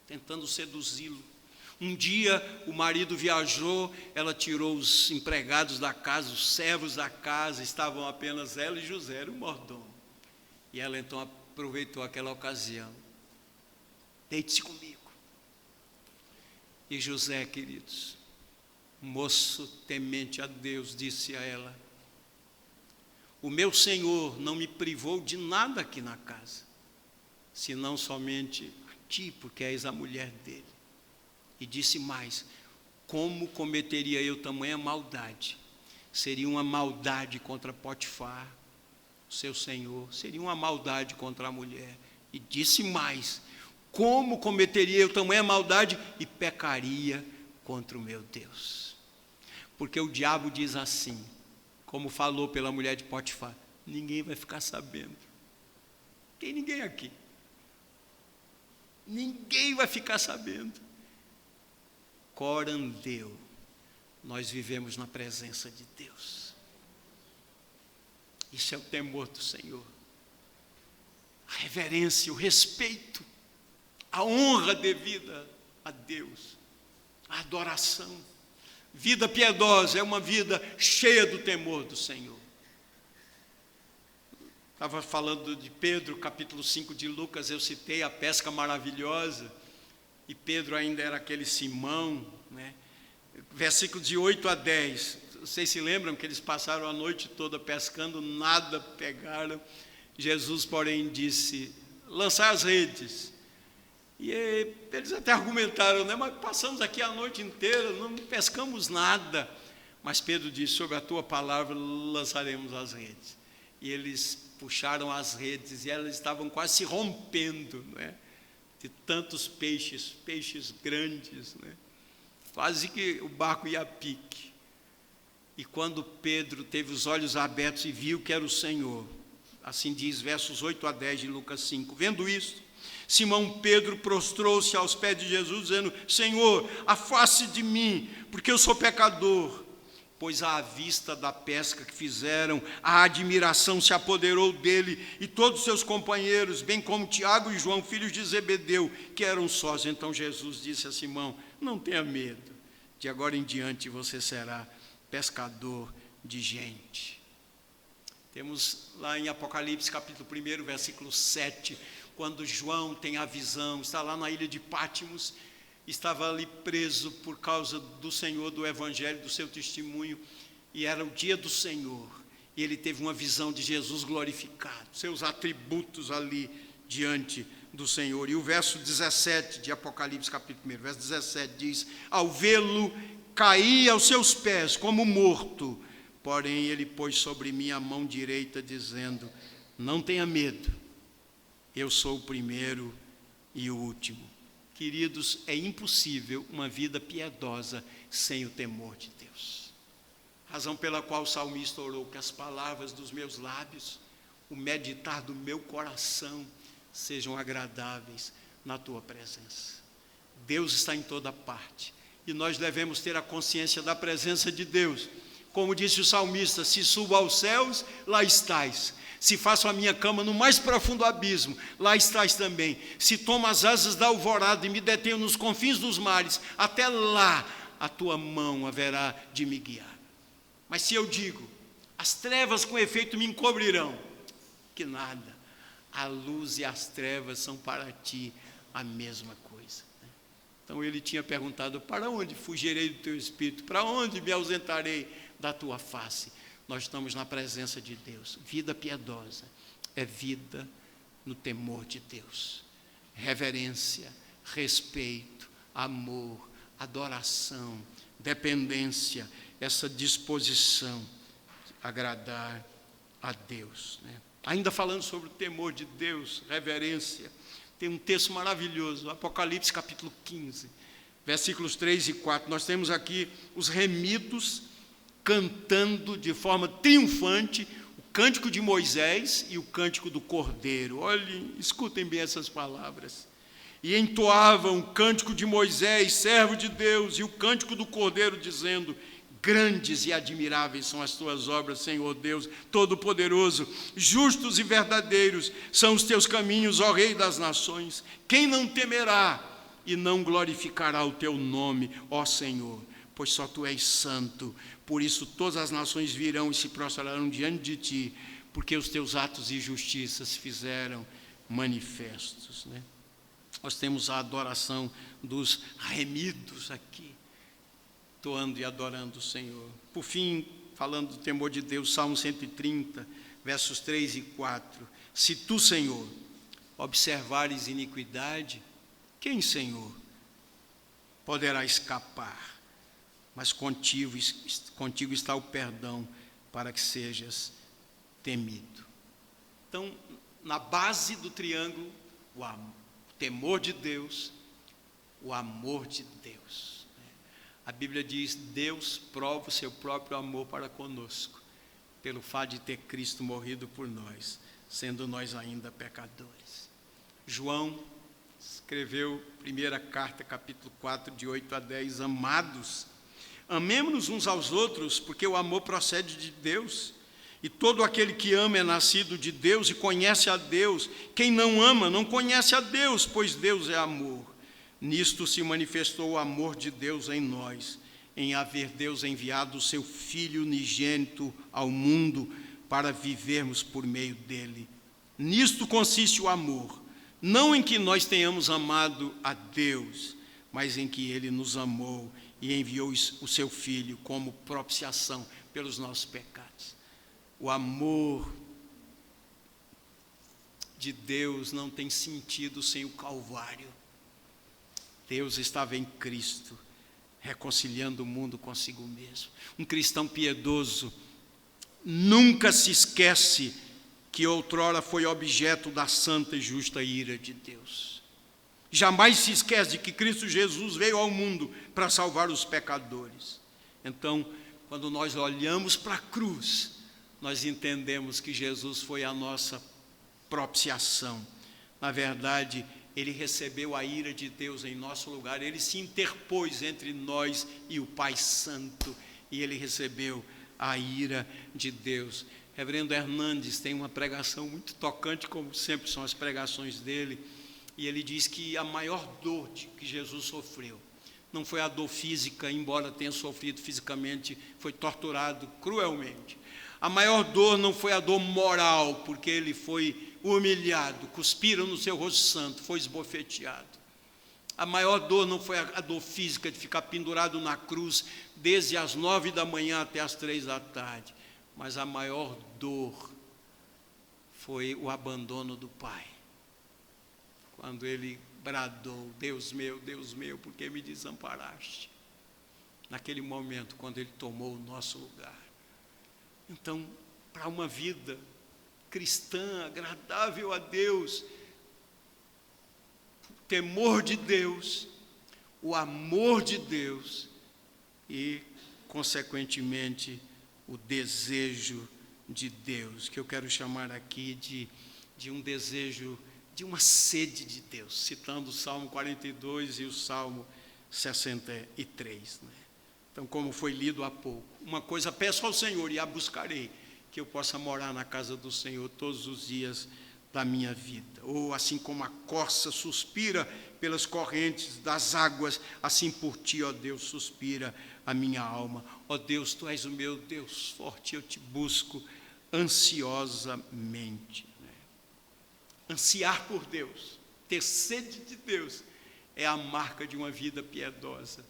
tentando seduzi-lo. Um dia o marido viajou, ela tirou os empregados da casa, os servos da casa, estavam apenas ela e José, era o mordomo. E ela então aproveitou aquela ocasião. Deite-se comigo. E José, queridos, moço temente a Deus, disse a ela: o meu Senhor não me privou de nada aqui na casa, senão somente a ti, porque és a mulher dele. E disse mais: como cometeria eu tamanha maldade? Seria uma maldade contra Potifar, seu senhor, seria uma maldade contra a mulher. E disse mais: como cometeria eu tamanha maldade e pecaria contra o meu Deus? Porque o diabo diz assim, como falou pela mulher de Potifar: ninguém vai ficar sabendo. Tem ninguém aqui. Ninguém vai ficar sabendo. Corandeu, nós vivemos na presença de Deus. Isso é o temor do Senhor. A reverência, o respeito, a honra devida a Deus, a adoração. Vida piedosa é uma vida cheia do temor do Senhor. Estava falando de Pedro, capítulo 5 de Lucas, eu citei a pesca maravilhosa, e Pedro ainda era aquele Simão, né? Versículo de 8 a 10, vocês se lembram que eles passaram a noite toda pescando, nada pegaram. Jesus, porém, disse: lançai as redes. E eles até argumentaram, né? Mas passamos aqui a noite inteira, não pescamos nada. Mas Pedro disse: sobre a tua palavra lançaremos as redes. E eles puxaram as redes e elas estavam quase se rompendo, né? De tantos peixes, peixes grandes, né? Quase que o barco ia a pique. E quando Pedro teve os olhos abertos e viu que era o Senhor, assim diz versos 8 a 10 de Lucas 5, vendo isso, Simão Pedro prostrou-se aos pés de Jesus, dizendo: Senhor, afaste de mim, porque eu sou pecador. Pois à vista da pesca que fizeram, a admiração se apoderou dele e todos os seus companheiros, bem como Tiago e João, filhos de Zebedeu, que eram sós. Então Jesus disse a Simão: não tenha medo, de agora em diante você será pescador de gente. Temos lá em Apocalipse capítulo 1, versículo 7, quando João tem a visão, está lá na ilha de Pátimos, estava ali preso por causa do Senhor, do Evangelho, do seu testemunho, e era o dia do Senhor, e ele teve uma visão de Jesus glorificado, seus atributos ali diante do Senhor. E o verso 17 de Apocalipse capítulo 1, verso 17 diz: ao vê-lo, caí aos seus pés como morto, porém ele pôs sobre mim a mão direita, dizendo: não tenha medo, eu sou o primeiro e o último. Queridos, é impossível uma vida piedosa sem o temor de Deus. Razão pela qual o salmista orou: que as palavras dos meus lábios, o meditar do meu coração sejam agradáveis na tua presença. Deus está em toda parte e nós devemos ter a consciência da presença de Deus. Como disse o salmista: se subo aos céus, lá estás. Se faço a minha cama no mais profundo abismo, lá estás também. Se tomo as asas da alvorada e me detenho nos confins dos mares, até lá a tua mão haverá de me guiar. Mas se eu digo: as trevas com efeito me encobrirão, que nada, a luz e as trevas são para ti a mesma coisa. Então ele tinha perguntado: para onde fugirei do teu espírito? Para onde me ausentarei da tua face? Nós estamos na presença de Deus. Vida piedosa é vida no temor de Deus. Reverência, respeito, amor, adoração, dependência, essa disposição de agradar a Deus, né? Ainda falando sobre o temor de Deus, reverência, tem um texto maravilhoso, Apocalipse capítulo 15, versículos 3 e 4. Nós temos aqui os remidos cantando de forma triunfante o cântico de Moisés e o cântico do Cordeiro. Olhem, escutem bem essas palavras. E entoavam o cântico de Moisés, servo de Deus, e o cântico do Cordeiro, dizendo: grandes e admiráveis são as tuas obras, Senhor Deus Todo-Poderoso, justos e verdadeiros são os teus caminhos, ó Rei das nações. Quem não temerá e não glorificará o teu nome, ó Senhor? Pois só tu és santo. Por isso todas as nações virão e se prostrarão diante de ti, porque os teus atos de justiça se fizeram manifestos, né? Nós temos a adoração dos remidos aqui, toando e adorando o Senhor. Por fim, falando do temor de Deus, Salmo 130, versos 3 e 4. Se tu, Senhor, observares iniquidade, quem, Senhor, poderá escapar? Mas contigo está o perdão, para que sejas temido. Então, na base do triângulo, o temor de Deus, o amor de Deus. A Bíblia diz: Deus prova o seu próprio amor para conosco, pelo fato de ter Cristo morrido por nós, sendo nós ainda pecadores. João escreveu, primeira carta, capítulo 4, de 8 a 10, amados, amemo-nos uns aos outros, porque o amor procede de Deus, e todo aquele que ama é nascido de Deus e conhece a Deus. Quem não ama não conhece a Deus, pois Deus é amor. Nisto se manifestou o amor de Deus em nós, em haver Deus enviado o seu Filho unigênito ao mundo para vivermos por meio dele. Nisto consiste o amor, não em que nós tenhamos amado a Deus, mas em que ele nos amou e enviou o seu Filho como propiciação pelos nossos pecados. O amor de Deus não tem sentido sem o Calvário. Deus estava em Cristo, reconciliando o mundo consigo mesmo. Um cristão piedoso nunca se esquece que outrora foi objeto da santa e justa ira de Deus. Jamais se esquece de que Cristo Jesus veio ao mundo para salvar os pecadores. Então, quando nós olhamos para a cruz, nós entendemos que Jesus foi a nossa propiciação. Na verdade, ele recebeu a ira de Deus em nosso lugar, ele se interpôs entre nós e o Pai Santo, e ele recebeu a ira de Deus. Reverendo Hernandes tem uma pregação muito tocante, como sempre são as pregações dele, e ele diz que a maior dor que Jesus sofreu não foi a dor física, embora tenha sofrido fisicamente, foi torturado cruelmente. A maior dor não foi a dor moral, porque ele foi humilhado, cuspiram no seu rosto santo, foi esbofeteado. A maior dor não foi a dor física de ficar pendurado na cruz desde as 9 da manhã até as 3 da tarde, mas a maior dor foi o abandono do Pai. Quando ele bradou: Deus meu, por que me desamparaste? Naquele momento, quando ele tomou o nosso lugar. Então, para uma vida cristã, agradável a Deus, o temor de Deus, o amor de Deus e, consequentemente, o desejo de Deus, que eu quero chamar aqui de um desejo, de uma sede de Deus, citando o Salmo 42 e o Salmo 63, né? Então, como foi lido há pouco, uma coisa peço ao Senhor e a buscarei, que eu possa morar na casa do Senhor todos os dias da minha vida. Ou assim como a corça suspira pelas correntes das águas, assim por ti, ó Deus, suspira a minha alma. Ó Deus, tu és o meu Deus forte, eu te busco ansiosamente. Ansiar por Deus, ter sede de Deus, é a marca de uma vida piedosa.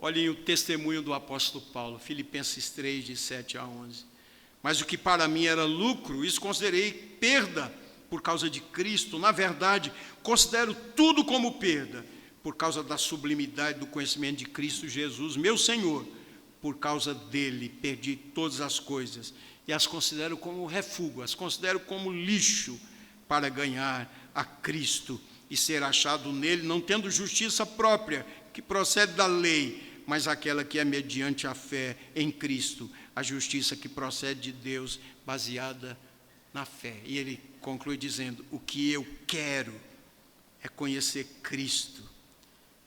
Olhem o testemunho do apóstolo Paulo, Filipenses 3, de 7 a 11. Mas o que para mim era lucro, isso considerei perda por causa de Cristo. Na verdade, considero tudo como perda, por causa da sublimidade do conhecimento de Cristo Jesus, meu Senhor. Por causa dele, perdi todas as coisas e as considero como refúgio, as considero como lixo, para ganhar a Cristo e ser achado nele, não tendo justiça própria, que procede da lei, mas aquela que é mediante a fé em Cristo, a justiça que procede de Deus, baseada na fé. E ele conclui dizendo: o que eu quero é conhecer Cristo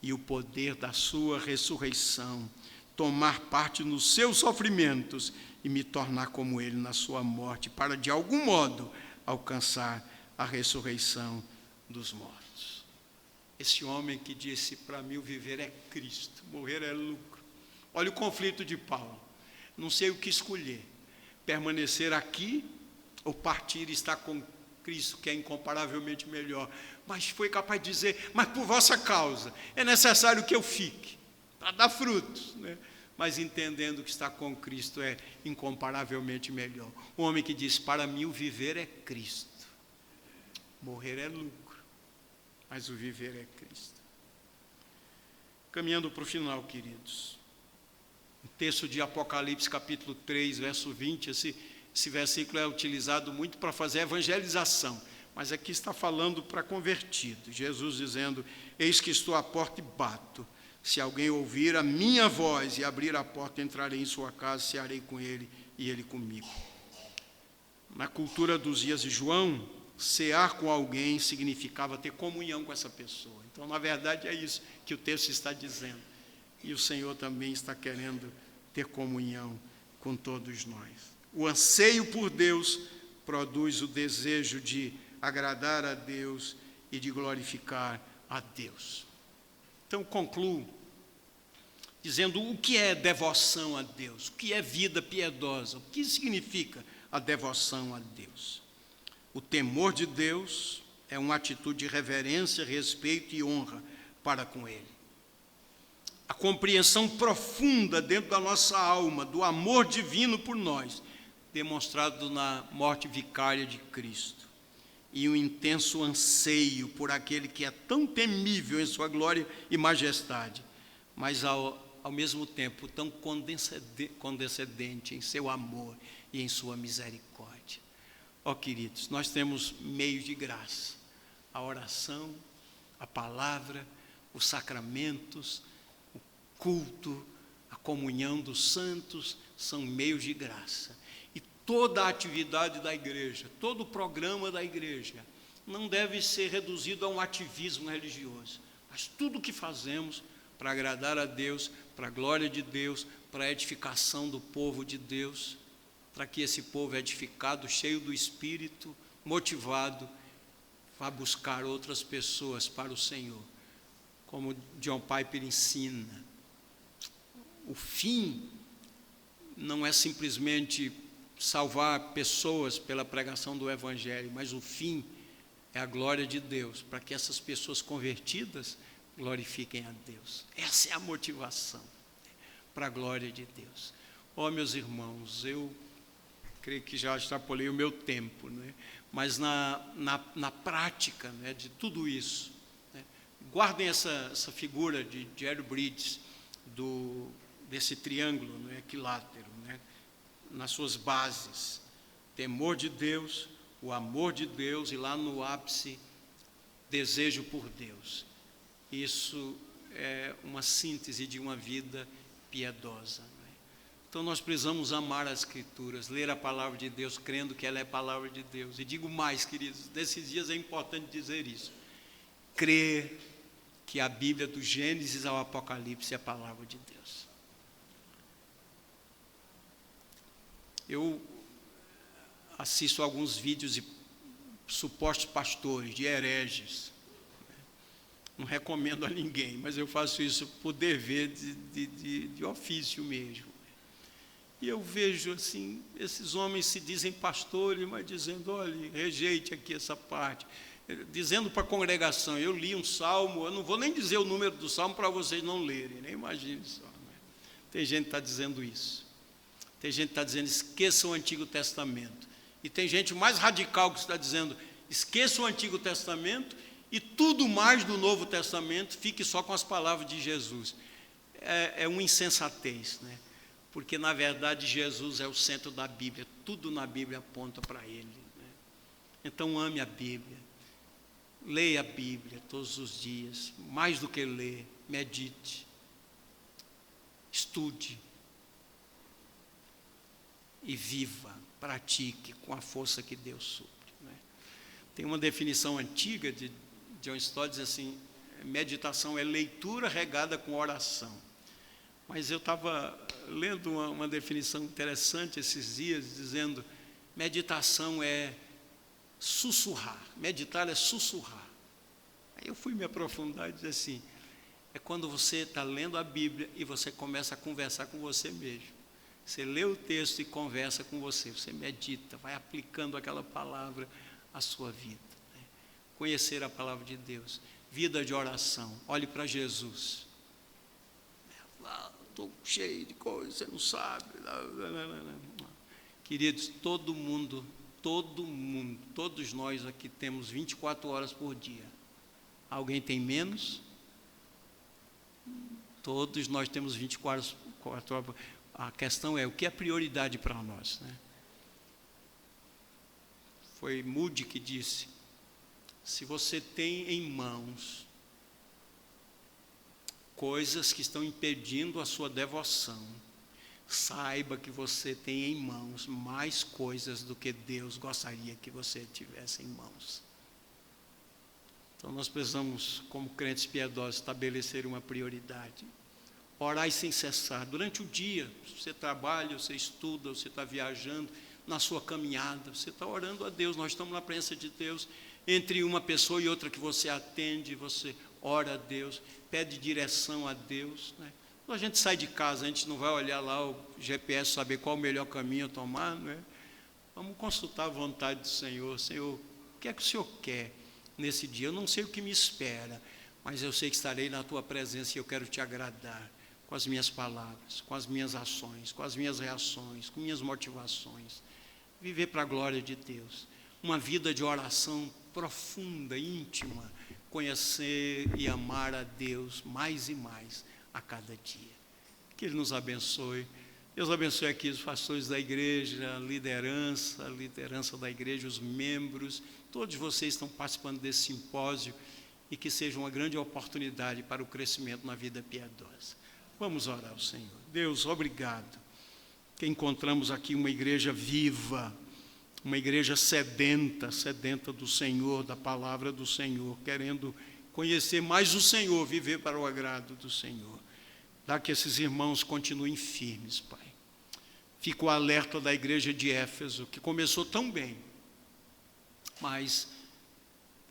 e o poder da sua ressurreição, tomar parte nos seus sofrimentos e me tornar como ele na sua morte, para de algum modo alcançar a ressurreição dos mortos. Esse homem que disse: para mim o viver é Cristo, morrer é lucro. Olha o conflito de Paulo. Não sei o que escolher, permanecer aqui ou partir e estar com Cristo, que é incomparavelmente melhor. Mas foi capaz de dizer: mas por vossa causa é necessário que eu fique, para dar frutos, né? Mas entendendo que estar com Cristo é incomparavelmente melhor. Um homem que diz: para mim o viver é Cristo, morrer é lucro, mas o viver é Cristo. Caminhando para o final, queridos, o texto de Apocalipse capítulo 3, verso 20, Esse versículo é utilizado muito para fazer evangelização, mas aqui está falando para convertidos. Jesus dizendo: eis que estou à porta e bato. Se alguém ouvir a minha voz e abrir a porta, entrarei em sua casa, cearei com ele e ele comigo. Na cultura dos dias de João, cear com alguém significava ter comunhão com essa pessoa. Então, na verdade, é isso que o texto está dizendo. E o Senhor também está querendo ter comunhão com todos nós. O anseio por Deus produz o desejo de agradar a Deus e de glorificar a Deus. Então, concluo dizendo o que é devoção a Deus, o que é vida piedosa, o que significa a devoção a Deus. O temor de Deus é uma atitude de reverência, respeito e honra para com Ele. A compreensão profunda dentro da nossa alma do amor divino por nós, demonstrado na morte vicária de Cristo, e um intenso anseio por aquele que é tão temível em sua glória e majestade, mas ao mesmo tempo tão condescendente em seu amor e em sua misericórdia. Ó queridos, nós temos meios de graça: a oração, a palavra, os sacramentos, o culto, a comunhão dos santos são meios de graça. E toda a atividade da igreja, todo o programa da igreja não deve ser reduzido a um ativismo religioso, mas tudo o que fazemos para agradar a Deus, para a glória de Deus, para a edificação do povo de Deus, para que esse povo edificado, cheio do Espírito, motivado, vá buscar outras pessoas para o Senhor. Como John Piper ensina, o fim não é simplesmente salvar pessoas pela pregação do Evangelho, mas o fim é a glória de Deus, para que essas pessoas convertidas glorifiquem a Deus. Essa é a motivação, para a glória de Deus. Ó, meus irmãos, eu creio que já extrapolei o meu tempo, né? Mas na prática, né, de tudo isso, né, guardem essa figura de Jerry Bridges, desse triângulo, né, equilátero, né, nas suas bases: temor de Deus, o amor de Deus e lá no ápice, desejo por Deus. Isso é uma síntese de uma vida piedosa. Então nós precisamos amar as Escrituras, ler a palavra de Deus, crendo que ela é a palavra de Deus. E digo mais, queridos, nesses dias é importante dizer isso: crer que a Bíblia, do Gênesis ao Apocalipse, é a palavra de Deus. Eu assisto alguns vídeos de supostos pastores, de hereges. Não recomendo a ninguém, mas eu faço isso por dever de ofício mesmo. E eu vejo assim, esses homens se dizem pastores, mas dizendo: olha, rejeite aqui essa parte. Dizendo para a congregação: eu li um salmo, eu não vou nem dizer o número do salmo para vocês não lerem, nem imagine só. Né? Tem gente que está dizendo isso. Tem gente que está dizendo: esqueça o Antigo Testamento. E tem gente mais radical que está dizendo: esqueça o Antigo Testamento e tudo mais do Novo Testamento, fique só com as palavras de Jesus. É uma insensatez, né? Porque, na verdade, Jesus é o centro da Bíblia. Tudo na Bíblia aponta para Ele. Né? Então, ame a Bíblia. Leia a Bíblia todos os dias. Mais do que ler, medite. Estude. E viva, pratique com a força que Deus supre. Né? Tem uma definição antiga de John Stott, diz assim: meditação é leitura regada com oração. Mas eu estava lendo uma definição interessante esses dias, dizendo: meditação é sussurrar, meditar é sussurrar. Aí eu fui me aprofundar e dizer assim: é quando você está lendo a Bíblia e você começa a conversar com você mesmo. Você lê o texto e conversa com você, você medita, vai aplicando aquela palavra à sua vida. Né? Conhecer a palavra de Deus, vida de oração. Olhe para Jesus. Estou cheio de coisas, você não sabe. Queridos, todo mundo, todos nós aqui temos 24 horas por dia. Alguém tem menos? Todos nós temos 24 horas. A questão é: o que é prioridade para nós? Né? foi Moody que disse: se você tem em mãos coisas que estão impedindo a sua devoção, saiba que você tem em mãos mais coisas do que Deus gostaria que você tivesse em mãos. Então nós precisamos, como crentes piedosos, estabelecer uma prioridade. Orai sem cessar, durante o dia, você trabalha, você estuda, você está viajando, na sua caminhada, você está orando a Deus, nós estamos na presença de Deus, entre uma pessoa e outra que você atende, você ora a Deus, pede direção a Deus, né? Quando a gente sai de casa, a gente não vai olhar lá o GPS, saber qual o melhor caminho a tomar, não é? Vamos consultar a vontade do Senhor. Senhor, o que é que o Senhor quer nesse dia? Eu não sei o que me espera, mas eu sei que estarei na tua presença e eu quero te agradar com as minhas palavras, com as minhas ações, com as minhas reações, com minhas motivações. Viver para a glória de Deus, uma vida de oração profunda, íntima, conhecer e amar a Deus mais e mais a cada dia. Que Ele nos abençoe. Deus abençoe aqui os pastores da igreja, a liderança da igreja, os membros, todos vocês estão participando desse simpósio e que seja uma grande oportunidade para o crescimento na vida piedosa. Vamos orar ao Senhor. Deus, obrigado que encontramos aqui uma igreja viva, uma igreja sedenta do Senhor, da palavra do Senhor, querendo conhecer mais o Senhor, viver para o agrado do Senhor. Dá que esses irmãos continuem firmes, Pai. Fica o alerta da igreja de Éfeso, que começou tão bem, mas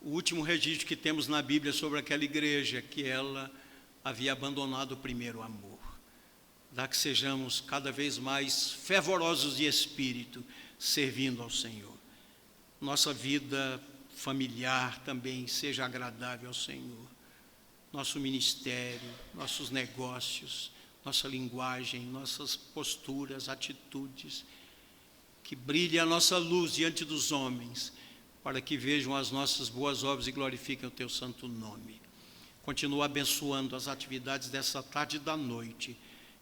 o último registro que temos na Bíblia sobre aquela igreja, que ela havia abandonado o primeiro amor. Dá que sejamos cada vez mais fervorosos de espírito, servindo ao Senhor. Nossa vida familiar também seja agradável ao Senhor. Nosso ministério, nossos negócios, nossa linguagem, nossas posturas, atitudes, que brilhe a nossa luz diante dos homens, para que vejam as nossas boas obras e glorifiquem o teu santo nome. Continua abençoando as atividades dessa tarde e da noite,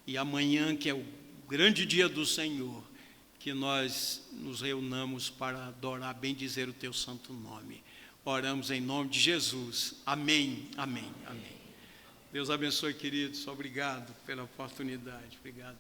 e amanhã, que é o grande dia do Senhor, que nós nos reunamos para adorar, bendizer o teu santo nome. Oramos em nome de Jesus. Amém, amém, amém. Deus abençoe, queridos. Obrigado pela oportunidade. Obrigado.